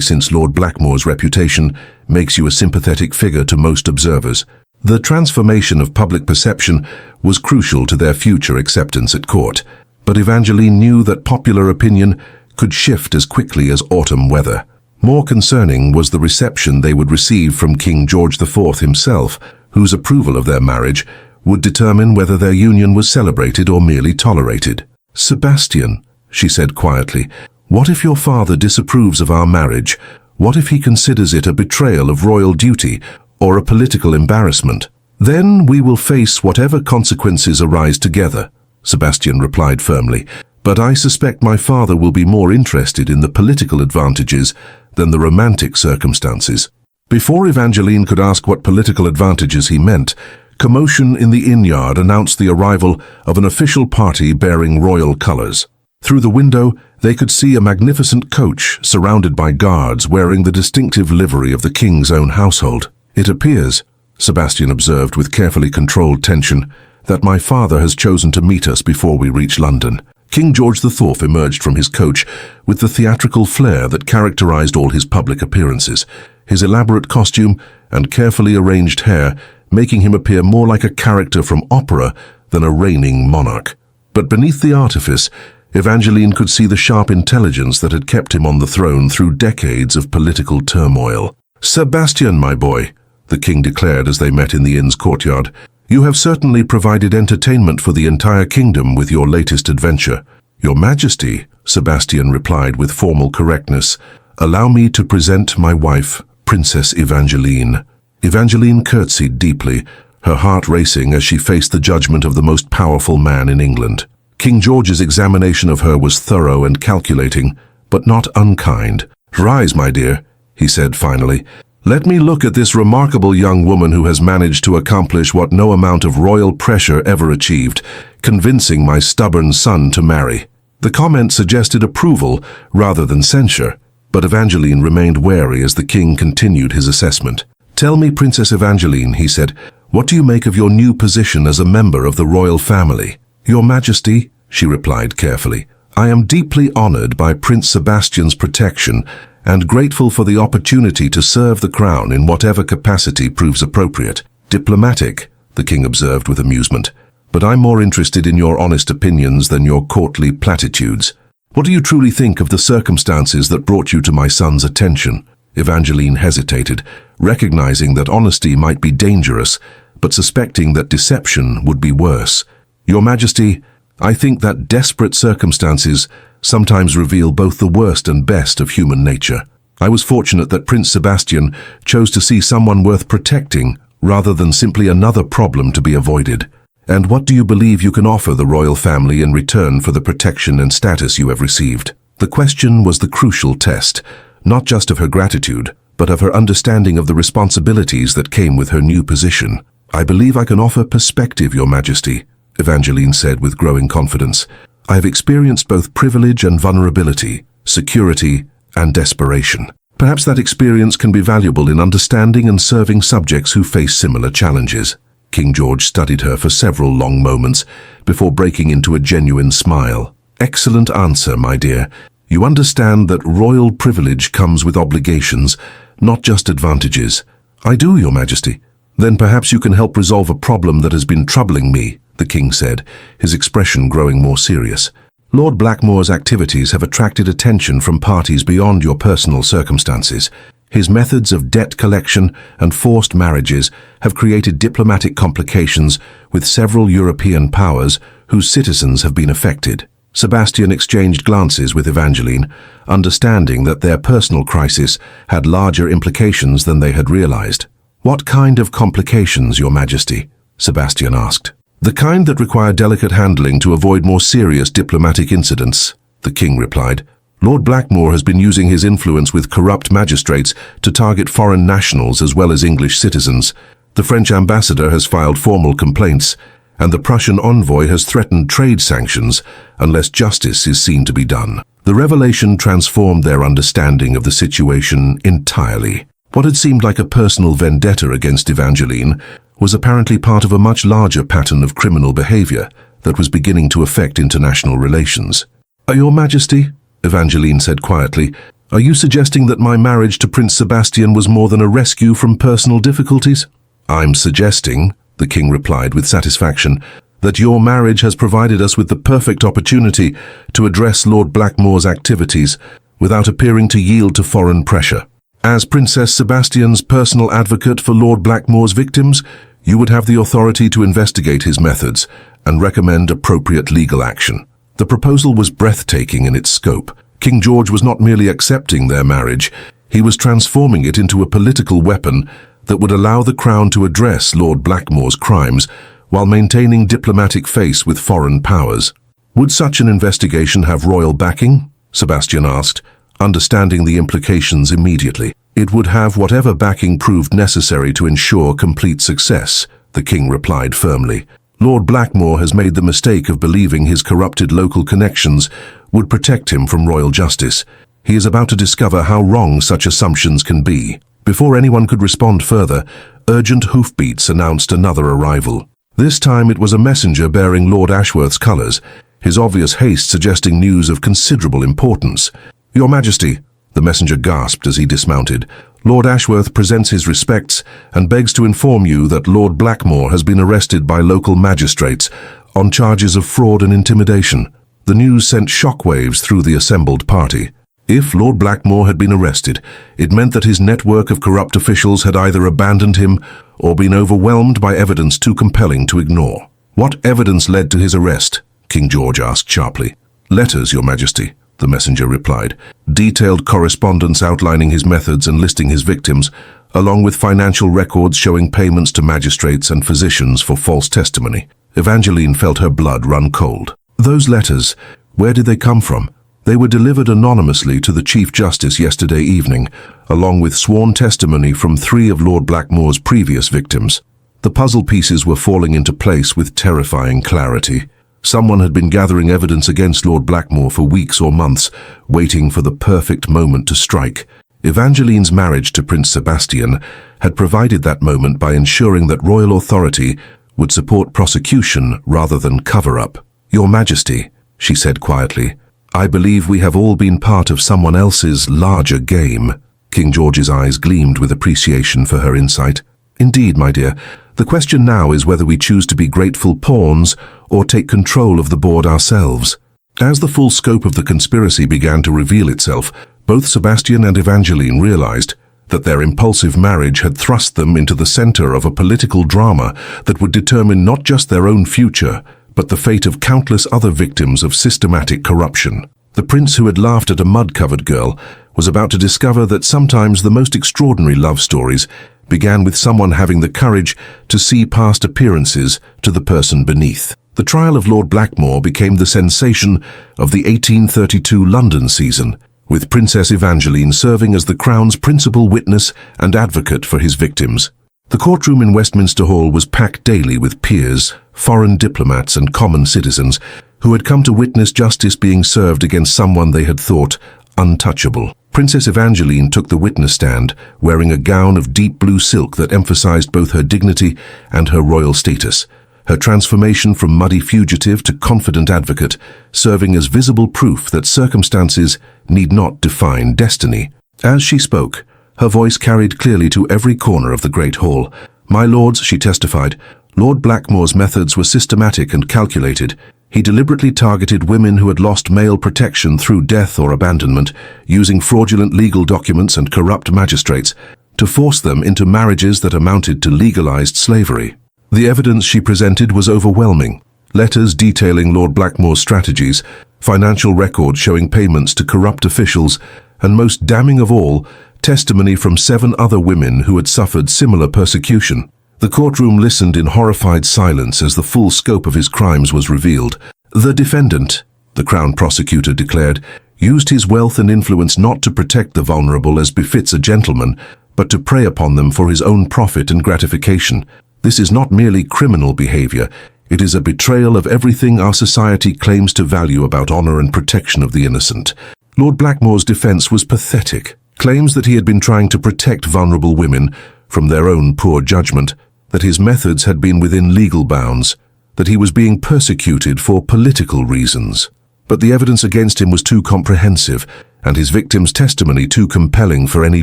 since Lord Blackmore's reputation makes you a sympathetic figure to most observers. The transformation of public perception was crucial to their future acceptance at court, but Evangeline knew that popular opinion could shift as quickly as autumn weather. More concerning was the reception they would receive from King George IV himself, whose approval of their marriage would determine whether their union was celebrated or merely tolerated. "Sebastian," she said quietly, "what if your father disapproves of our marriage? What if he considers it a betrayal of royal duty or a political embarrassment? Then we will face whatever consequences arise together," Sebastian replied firmly. "But I suspect my father will be more interested in the political advantages than the romantic circumstances." Before Evangeline could ask what political advantages he meant, commotion in the inn yard announced the arrival of an official party bearing royal colors. Through the window, they could see a magnificent coach surrounded by guards wearing the distinctive livery of the king's own household. "It appears," Sebastian observed with carefully controlled tension, "that my father has chosen to meet us before we reach London." King George IV emerged from his coach with the theatrical flair that characterized all his public appearances, his elaborate costume and carefully arranged hair making him appear more like a character from opera than a reigning monarch. But beneath the artifice, Evangeline could see the sharp intelligence that had kept him on the throne through decades of political turmoil. "Sebastian, my boy," the king declared as they met in the inn's courtyard, "you have certainly provided entertainment for the entire kingdom with your latest adventure." "Your Majesty," Sebastian replied with formal correctness, "allow me to present my wife, Princess Evangeline." Evangeline curtsied deeply, her heart racing as she faced the judgment of the most powerful man in England. King George's examination of her was thorough and calculating, but not unkind. "Rise, my dear," he said finally. "Let me look at this remarkable young woman who has managed to accomplish what no amount of royal pressure ever achieved, convincing my stubborn son to marry." The comment suggested approval rather than censure, but Evangeline remained wary as the king continued his assessment. "Tell me, Princess Evangeline," he said, "what do you make of your new position as a member of the royal family?" "Your Majesty," she replied carefully, "I am deeply honored by Prince Sebastian's protection and grateful for the opportunity to serve the crown in whatever capacity proves appropriate." "Diplomatic," the king observed with amusement, "but I'm more interested in your honest opinions than your courtly platitudes. What do you truly think of the circumstances that brought you to my son's attention?" Evangeline hesitated, recognizing that honesty might be dangerous, but suspecting that deception would be worse. "Your Majesty, I think that desperate circumstances sometimes reveal both the worst and best of human nature. I was fortunate that Prince Sebastian chose to see someone worth protecting rather than simply another problem to be avoided. And what do you believe you can offer the royal family in return for the protection and status you have received?" The question was the crucial test, not just of her gratitude, but of her understanding of the responsibilities that came with her new position. "I believe I can offer perspective, Your Majesty," Evangeline said with growing confidence. "I have experienced both privilege and vulnerability, security and desperation. Perhaps that experience can be valuable in understanding and serving subjects who face similar challenges. King George studied her for several long moments before breaking into a genuine smile. Excellent answer, my dear. You understand that royal privilege comes with obligations, not just advantages. I do, Your Majesty. Then perhaps you can help resolve a problem that has been troubling me, the king said, his expression growing more serious. Lord Blackmore's activities have attracted attention from parties beyond your personal circumstances. His methods of debt collection and forced marriages have created diplomatic complications with several European powers whose citizens have been affected. Sebastian exchanged glances with Evangeline, understanding that their personal crisis had larger implications than they had realized. What kind of complications, Your Majesty? Sebastian asked. The kind that require delicate handling to avoid more serious diplomatic incidents, the king replied. Lord Blackmore has been using his influence with corrupt magistrates to target foreign nationals as well as English citizens. The French ambassador has filed formal complaints, and the Prussian envoy has threatened trade sanctions unless justice is seen to be done. The revelation transformed their understanding of the situation entirely. What had seemed like a personal vendetta against Evangeline was apparently part of a much larger pattern of criminal behavior that was beginning to affect international relations. Your Majesty, Evangeline said quietly, are you suggesting that my marriage to Prince Sebastian was more than a rescue from personal difficulties? I'm suggesting, the king replied with satisfaction, that your marriage has provided us with the perfect opportunity to address Lord Blackmore's activities without appearing to yield to foreign pressure. As Princess Sebastian's personal advocate for Lord Blackmore's victims, you would have the authority to investigate his methods and recommend appropriate legal action. The proposal was breathtaking in its scope. King George was not merely accepting their marriage, he was transforming it into a political weapon that would allow the crown to address Lord Blackmore's crimes while maintaining diplomatic face with foreign powers. Would such an investigation have royal backing? Sebastian asked, understanding the implications immediately. It would have whatever backing proved necessary to ensure complete success, the king replied firmly. Lord Blackmore has made the mistake of believing his corrupted local connections would protect him from royal justice. He is about to discover how wrong such assumptions can be. Before anyone could respond further, urgent hoofbeats announced another arrival. This time it was a messenger bearing Lord Ashworth's colours, his obvious haste suggesting news of considerable importance. Your Majesty, the messenger gasped as he dismounted, Lord Ashworth presents his respects and begs to inform you that Lord Blackmore has been arrested by local magistrates on charges of fraud and intimidation. The news sent shockwaves through the assembled party. If Lord Blackmore had been arrested, it meant that his network of corrupt officials had either abandoned him or been overwhelmed by evidence too compelling to ignore. What evidence led to his arrest? King George asked sharply. Letters, Your Majesty, the messenger replied. Detailed correspondence outlining his methods and listing his victims, along with financial records showing payments to magistrates and physicians for false testimony. Evangeline felt her blood run cold. Those letters, where did they come from? They were delivered anonymously to the Chief Justice yesterday evening, along with sworn testimony from 3 of Lord Blackmore's previous victims. The puzzle pieces were falling into place with terrifying clarity. Someone had been gathering evidence against Lord Blackmore for weeks or months, waiting for the perfect moment to strike. Evangeline's marriage to Prince Sebastian had provided that moment by ensuring that royal authority would support prosecution rather than cover-up. Your Majesty, she said quietly, I believe we have all been part of someone else's larger game. King George's eyes gleamed with appreciation for her insight. Indeed, my dear, the question now is whether we choose to be grateful pawns or take control of the board ourselves. As the full scope of the conspiracy began to reveal itself, both Sebastian and Evangeline realized that their impulsive marriage had thrust them into the center of a political drama that would determine not just their own future, but the fate of countless other victims of systematic corruption. The prince who had laughed at a mud-covered girl was about to discover that sometimes the most extraordinary love stories began with someone having the courage to see past appearances to the person beneath. The trial of Lord Blackmore became the sensation of the 1832 London season, with Princess Evangeline serving as the Crown's principal witness and advocate for his victims. The courtroom in Westminster Hall was packed daily with peers, foreign diplomats and common citizens who had come to witness justice being served against someone they had thought untouchable. Princess Evangeline took the witness stand, wearing a gown of deep blue silk that emphasized both her dignity and her royal status. Her transformation from muddy fugitive to confident advocate, serving as visible proof that circumstances need not define destiny. As she spoke, her voice carried clearly to every corner of the great hall. "My lords," she testified, "Lord Blackmore's methods were systematic and calculated. He deliberately targeted women who had lost male protection through death or abandonment, using fraudulent legal documents and corrupt magistrates to force them into marriages that amounted to legalized slavery." The evidence she presented was overwhelming. Letters detailing Lord Blackmore's strategies, financial records showing payments to corrupt officials, and most damning of all, testimony from 7 other women who had suffered similar persecution. The courtroom listened in horrified silence as the full scope of his crimes was revealed. "The defendant," the Crown prosecutor declared, "used his wealth and influence not to protect the vulnerable as befits a gentleman, but to prey upon them for his own profit and gratification. This is not merely criminal behavior, it is a betrayal of everything our society claims to value about honor and protection of the innocent." Lord Blackmore's defense was pathetic. Claims that he had been trying to protect vulnerable women from their own poor judgment, that his methods had been within legal bounds, that he was being persecuted for political reasons. But the evidence against him was too comprehensive, and his victim's testimony too compelling for any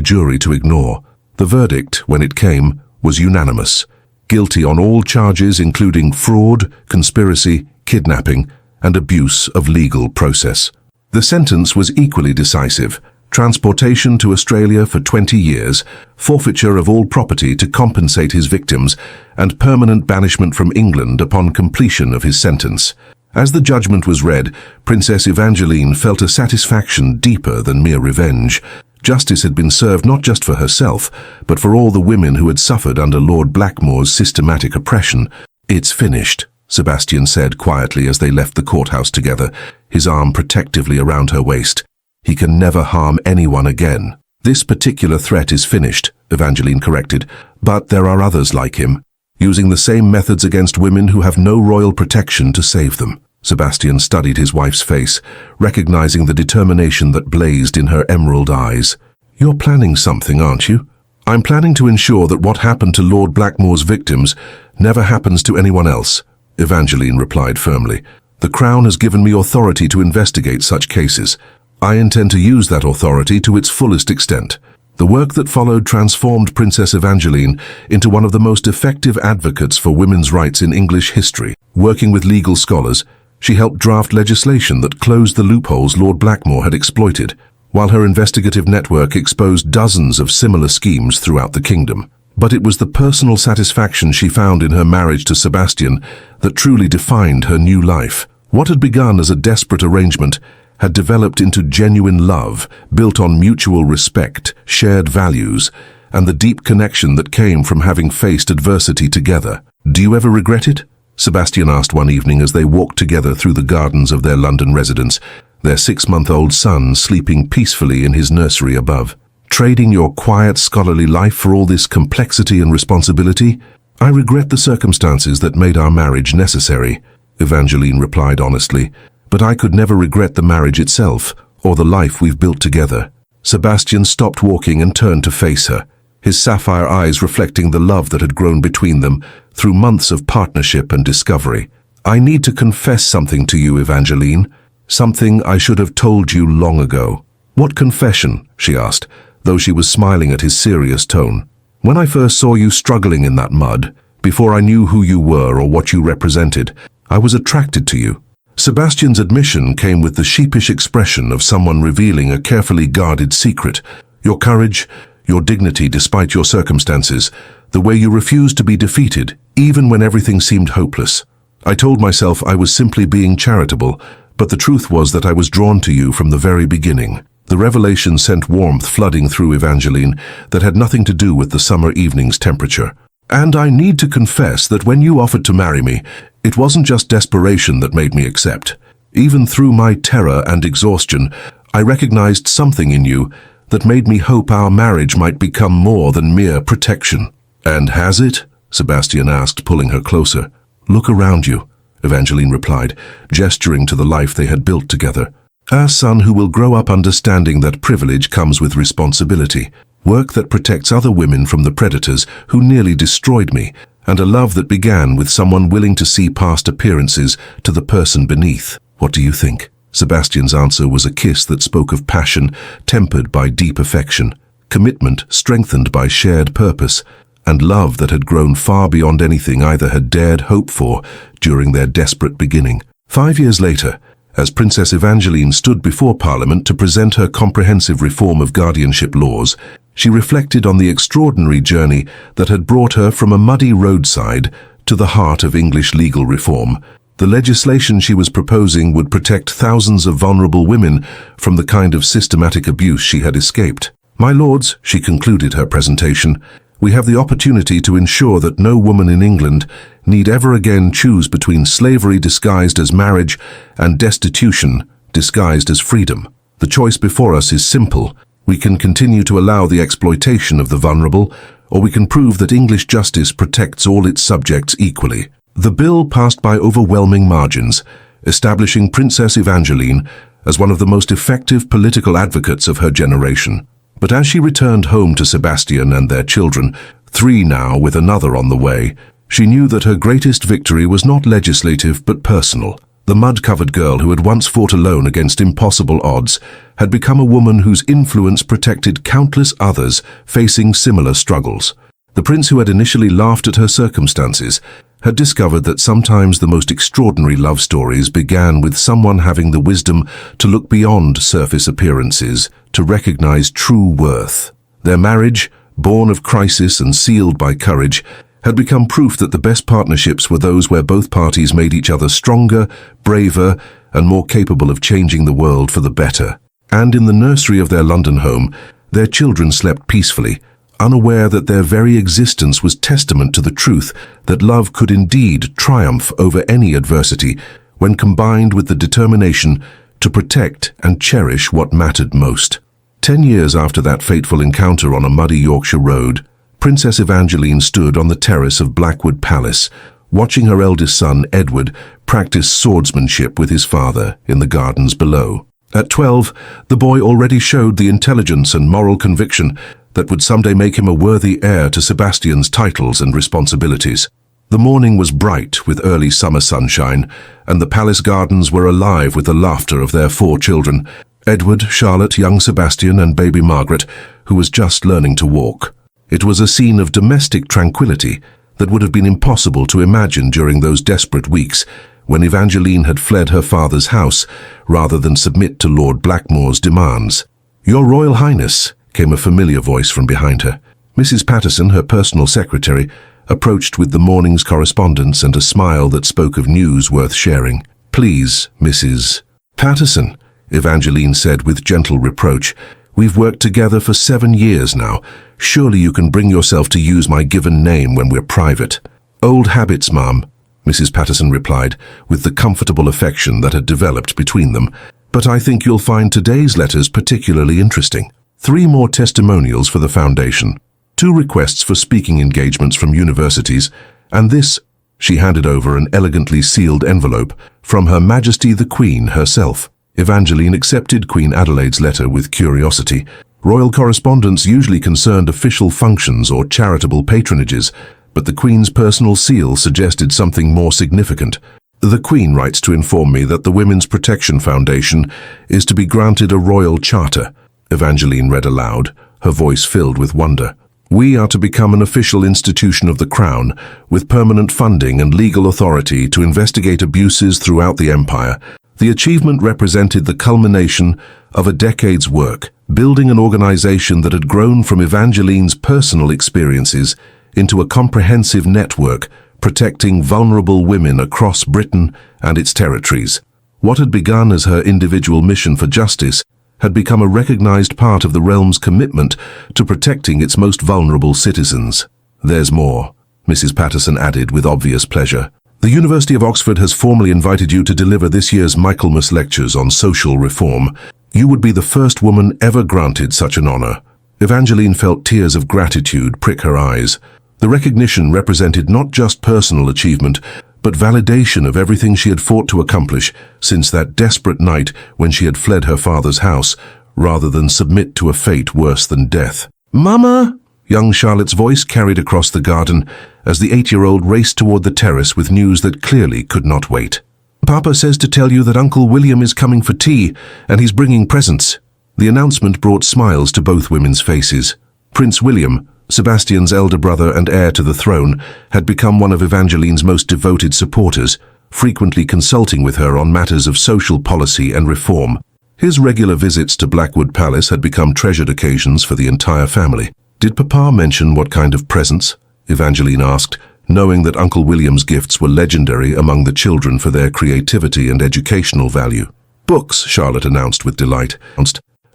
jury to ignore. The verdict, when it came, was unanimous. Guilty on all charges including fraud, conspiracy, kidnapping, and abuse of legal process. The sentence was equally decisive: transportation to Australia for 20 years, forfeiture of all property to compensate his victims, and permanent banishment from England upon completion of his sentence. As the judgment was read, Princess Evangeline felt a satisfaction deeper than mere revenge. Justice had been served not just for herself, but for all the women who had suffered under Lord Blackmore's systematic oppression. "It's finished," Sebastian said quietly as they left the courthouse together, his arm protectively around her waist. "He can never harm anyone again." "This particular threat is finished," Evangeline corrected, "but there are others like him, using the same methods against women who have no royal protection to save them." Sebastian studied his wife's face, recognizing the determination that blazed in her emerald eyes. "You're planning something, aren't you?" "I'm planning to ensure that what happened to Lord Blackmore's victims never happens to anyone else," Evangeline replied firmly. "The Crown has given me authority to investigate such cases. I intend to use that authority to its fullest extent." The work that followed transformed Princess Evangeline into one of the most effective advocates for women's rights in English history. Working with legal scholars, she helped draft legislation that closed the loopholes Lord Blackmore had exploited, while her investigative network exposed dozens of similar schemes throughout the kingdom. But it was the personal satisfaction she found in her marriage to Sebastian that truly defined her new life. What had begun as a desperate arrangement had developed into genuine love, built on mutual respect, shared values, and the deep connection that came from having faced adversity together. "Do you ever regret it?" Sebastian asked one evening as they walked together through the gardens of their London residence, their 6-month-old son sleeping peacefully in his nursery above. "Trading your quiet, scholarly life for all this complexity and responsibility? I regret the circumstances that made our marriage necessary," Evangeline replied honestly. "But I could never regret the marriage itself, or the life we've built together." Sebastian stopped walking and turned to face her, his sapphire eyes reflecting the love that had grown between them through months of partnership and discovery. "I need to confess something to you, Evangeline. Something I should have told you long ago." "What confession?" she asked, though she was smiling at his serious tone. "When I first saw you struggling in that mud, before I knew who you were or what you represented, I was attracted to you." Sebastian's admission came with the sheepish expression of someone revealing a carefully guarded secret. "Your courage, your dignity despite your circumstances, the way you refused to be defeated, even when everything seemed hopeless. I told myself I was simply being charitable, but the truth was that I was drawn to you from the very beginning." The revelation sent warmth flooding through Evangeline that had nothing to do with the summer evening's temperature. "And I need to confess that when you offered to marry me, it wasn't just desperation that made me accept. Even through my terror and exhaustion, I recognized something in you that made me hope our marriage might become more than mere protection." "And has it?" Sebastian asked, pulling her closer. "Look around you," Evangeline replied, gesturing to the life they had built together. A son who will grow up understanding that privilege comes with responsibility, work that protects other women from the predators who nearly destroyed me, and a love that began with someone willing to see past appearances to the person beneath. What do you think? Sebastian's answer was a kiss that spoke of passion, tempered by deep affection, commitment strengthened by shared purpose, and love that had grown far beyond anything either had dared hope for during their desperate beginning. 5 years later, as Princess Evangeline stood before Parliament to present her comprehensive reform of guardianship laws, she reflected on the extraordinary journey that had brought her from a muddy roadside to the heart of English legal reform. The legislation she was proposing would protect thousands of vulnerable women from the kind of systematic abuse she had escaped. My lords, she concluded her presentation, we have the opportunity to ensure that no woman in England need ever again choose between slavery disguised as marriage and destitution disguised as freedom. The choice before us is simple. We can continue to allow the exploitation of the vulnerable, or we can prove that English justice protects all its subjects equally. The bill passed by overwhelming margins, establishing Princess Evangeline as one of the most effective political advocates of her generation. But as she returned home to Sebastian and their children, 3 now with another on the way, she knew that her greatest victory was not legislative but personal. The mud-covered girl who had once fought alone against impossible odds had become a woman whose influence protected countless others facing similar struggles. The prince who had initially laughed at her circumstances had discovered that sometimes the most extraordinary love stories began with someone having the wisdom to look beyond surface appearances, to recognize true worth. Their marriage, born of crisis and sealed by courage, had become proof that the best partnerships were those where both parties made each other stronger, braver, and more capable of changing the world for the better. And in the nursery of their London home, their children slept peacefully, unaware that their very existence was testament to the truth that love could indeed triumph over any adversity when combined with the determination to protect and cherish what mattered most. 10 years after that fateful encounter on a muddy Yorkshire road, Princess Evangeline stood on the terrace of Blackwood Palace, watching her eldest son, Edward, practice swordsmanship with his father in the gardens below. At 12, the boy already showed the intelligence and moral conviction that would someday make him a worthy heir to Sebastian's titles and responsibilities. The morning was bright with early summer sunshine, and the palace gardens were alive with the laughter of their 4 children, Edward, Charlotte, young Sebastian, and baby Margaret, who was just learning to walk. It was a scene of domestic tranquility that would have been impossible to imagine during those desperate weeks when Evangeline had fled her father's house rather than submit to Lord Blackmore's demands. "Your Royal Highness," came a familiar voice from behind her. Mrs. Patterson, her personal secretary, approached with the morning's correspondence and a smile that spoke of news worth sharing. "Please, Mrs. Patterson," Evangeline said with gentle reproach, "we've worked together for 7 years now. Surely you can bring yourself to use my given name when we're private." "Old habits, ma'am," Mrs. Patterson replied, with the comfortable affection that had developed between them. "But I think you'll find today's letters particularly interesting. 3 more testimonials for the Foundation, 2 requests for speaking engagements from universities, and this," she handed over an elegantly sealed envelope, "from Her Majesty the Queen herself." Evangeline accepted Queen Adelaide's letter with curiosity. Royal correspondence usually concerned official functions or charitable patronages, but the Queen's personal seal suggested something more significant. "The Queen writes to inform me that the Women's Protection Foundation is to be granted a royal charter," Evangeline read aloud, her voice filled with wonder. "We are to become an official institution of the Crown, with permanent funding and legal authority to investigate abuses throughout the Empire. The achievement represented the culmination of a decade's work, building an organization that had grown from Evangeline's personal experiences into a comprehensive network protecting vulnerable women across Britain and its territories. What had begun as her individual mission for justice had become a recognized part of the realm's commitment to protecting its most vulnerable citizens. There's more," Mrs. Patterson added with obvious pleasure. "The University of Oxford has formally invited you to deliver this year's Michaelmas Lectures on social reform. You would be the first woman ever granted such an honor." Evangeline felt tears of gratitude prick her eyes. The recognition represented not just personal achievement, but validation of everything she had fought to accomplish since that desperate night when she had fled her father's house, rather than submit to a fate worse than death. "Mama!" Young Charlotte's voice carried across the garden as the 8-year-old raced toward the terrace with news that clearly could not wait. "Papa says to tell you that Uncle William is coming for tea, and he's bringing presents." The announcement brought smiles to both women's faces. Prince William, Sebastian's elder brother and heir to the throne, had become one of Evangeline's most devoted supporters, frequently consulting with her on matters of social policy and reform. His regular visits to Blackwood Palace had become treasured occasions for the entire family. "Did Papa mention what kind of presents?" Evangeline asked, knowing that Uncle William's gifts were legendary among the children for their creativity and educational value. "Books," Charlotte announced with delight.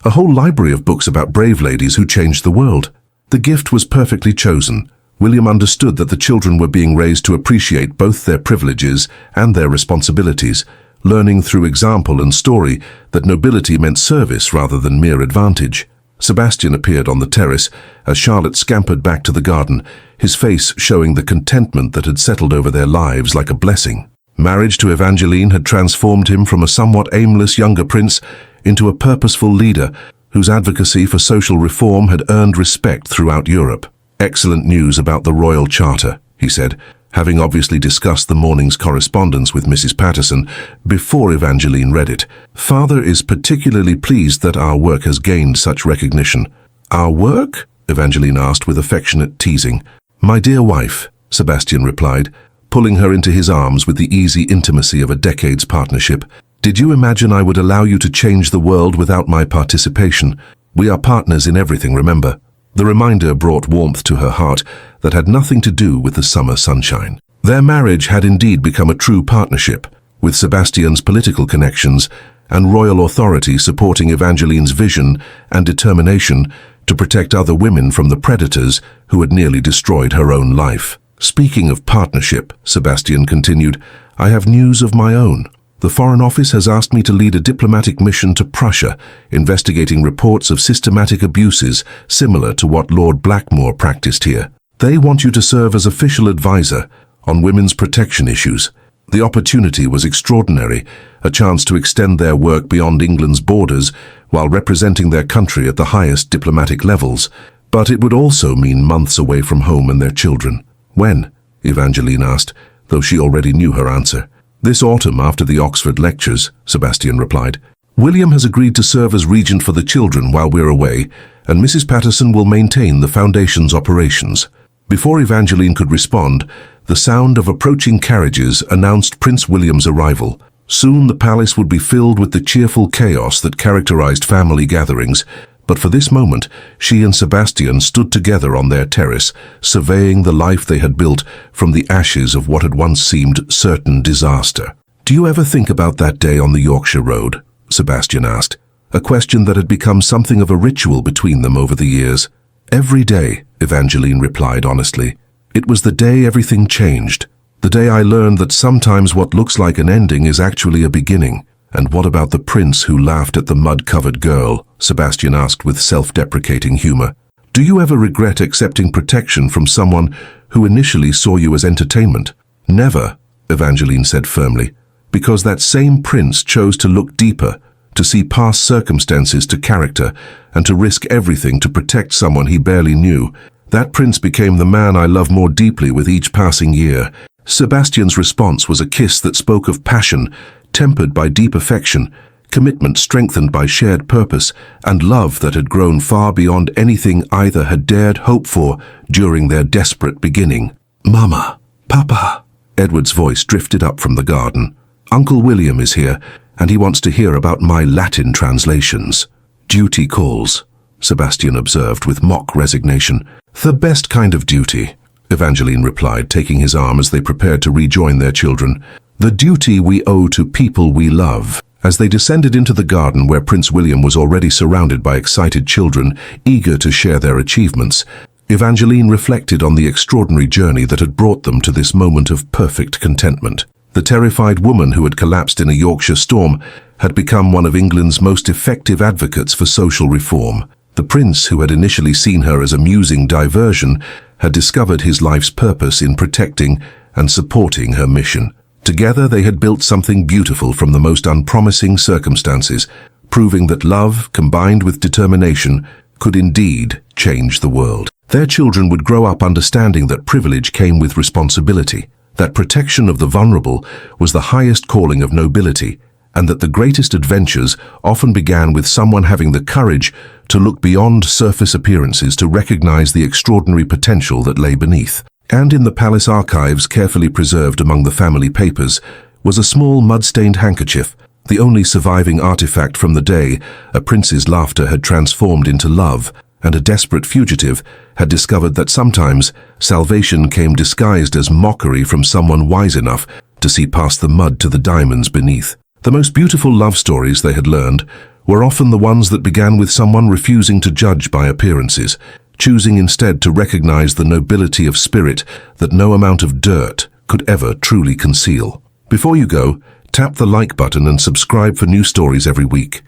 "A whole library of books about brave ladies who changed the world." The gift was perfectly chosen. William understood that the children were being raised to appreciate both their privileges and their responsibilities, learning through example and story that nobility meant service rather than mere advantage. Sebastian appeared on the terrace as Charlotte scampered back to the garden, his face showing the contentment that had settled over their lives like a blessing. Marriage to Evangeline had transformed him from a somewhat aimless younger prince into a purposeful leader whose advocacy for social reform had earned respect throughout Europe. "Excellent news about the Royal Charter," he said, having obviously discussed the morning's correspondence with Mrs. Patterson before Evangeline read it. "Father is particularly pleased that our work has gained such recognition." "Our work?" Evangeline asked with affectionate teasing. "My dear wife," Sebastian replied, pulling her into his arms with the easy intimacy of a decade's partnership. "Did you imagine I would allow you to change the world without my participation? We are partners in everything, remember." The reminder brought warmth to her heart that had nothing to do with the summer sunshine. Their marriage had indeed become a true partnership, with Sebastian's political connections and royal authority supporting Evangeline's vision and determination to protect other women from the predators who had nearly destroyed her own life. "Speaking of partnership," Sebastian continued, "I have news of my own. The Foreign Office has asked me to lead a diplomatic mission to Prussia, investigating reports of systematic abuses similar to what Lord Blackmore practiced here. They want you to serve as official advisor on women's protection issues. The opportunity was extraordinary, a chance to extend their work beyond England's borders while representing their country at the highest diplomatic levels. But it would also mean months away from home and their children. "When?" Evangeline asked, though she already knew her answer. "This autumn after the Oxford lectures," Sebastian replied. "William has agreed to serve as regent for the children while we're away, and Mrs. Patterson will maintain the foundation's operations." Before Evangeline could respond, the sound of approaching carriages announced Prince William's arrival. Soon the palace would be filled with the cheerful chaos that characterized family gatherings, but for this moment, she and Sebastian stood together on their terrace, surveying the life they had built from the ashes of what had once seemed certain disaster. "Do you ever think about that day on the Yorkshire road?" Sebastian asked, a question that had become something of a ritual between them over the years. "Every day," Evangeline replied honestly. "It was the day everything changed. The day I learned that sometimes what looks like an ending is actually a beginning." "And what about the prince who laughed at the mud-covered girl?" Sebastian asked with self-deprecating humor. "Do you ever regret accepting protection from someone who initially saw you as entertainment?" "Never," Evangeline said firmly, "because that same prince chose to look deeper, to see past circumstances to character, and to risk everything to protect someone he barely knew. That prince became the man I love more deeply with each passing year." Sebastian's response was a kiss that spoke of passion, tempered by deep affection, commitment strengthened by shared purpose, and love that had grown far beyond anything either had dared hope for during their desperate beginning. "Mama, Papa," Edward's voice drifted up from the garden. "Uncle William is here, and he wants to hear about my Latin translations." "Duty calls," Sebastian observed with mock resignation. "The best kind of duty," Evangeline replied, taking his arm as they prepared to rejoin their children. "The duty we owe to people we love." As they descended into the garden where Prince William was already surrounded by excited children, eager to share their achievements, Evangeline reflected on the extraordinary journey that had brought them to this moment of perfect contentment. The terrified woman who had collapsed in a Yorkshire storm had become one of England's most effective advocates for social reform. The prince, who had initially seen her as a amusing diversion, had discovered his life's purpose in protecting and supporting her mission. Together they had built something beautiful from the most unpromising circumstances, proving that love, combined with determination, could indeed change the world. Their children would grow up understanding that privilege came with responsibility, that protection of the vulnerable was the highest calling of nobility, and that the greatest adventures often began with someone having the courage to look beyond surface appearances to recognize the extraordinary potential that lay beneath. And in the palace archives, carefully preserved among the family papers, was a small mud-stained handkerchief, the only surviving artifact from the day a prince's laughter had transformed into love, and a desperate fugitive had discovered that sometimes salvation came disguised as mockery from someone wise enough to see past the mud to the diamonds beneath. The most beautiful love stories, they had learned, were often the ones that began with someone refusing to judge by appearances, choosing instead to recognize the nobility of spirit that no amount of dirt could ever truly conceal. Before you go, tap the like button and subscribe for new stories every week.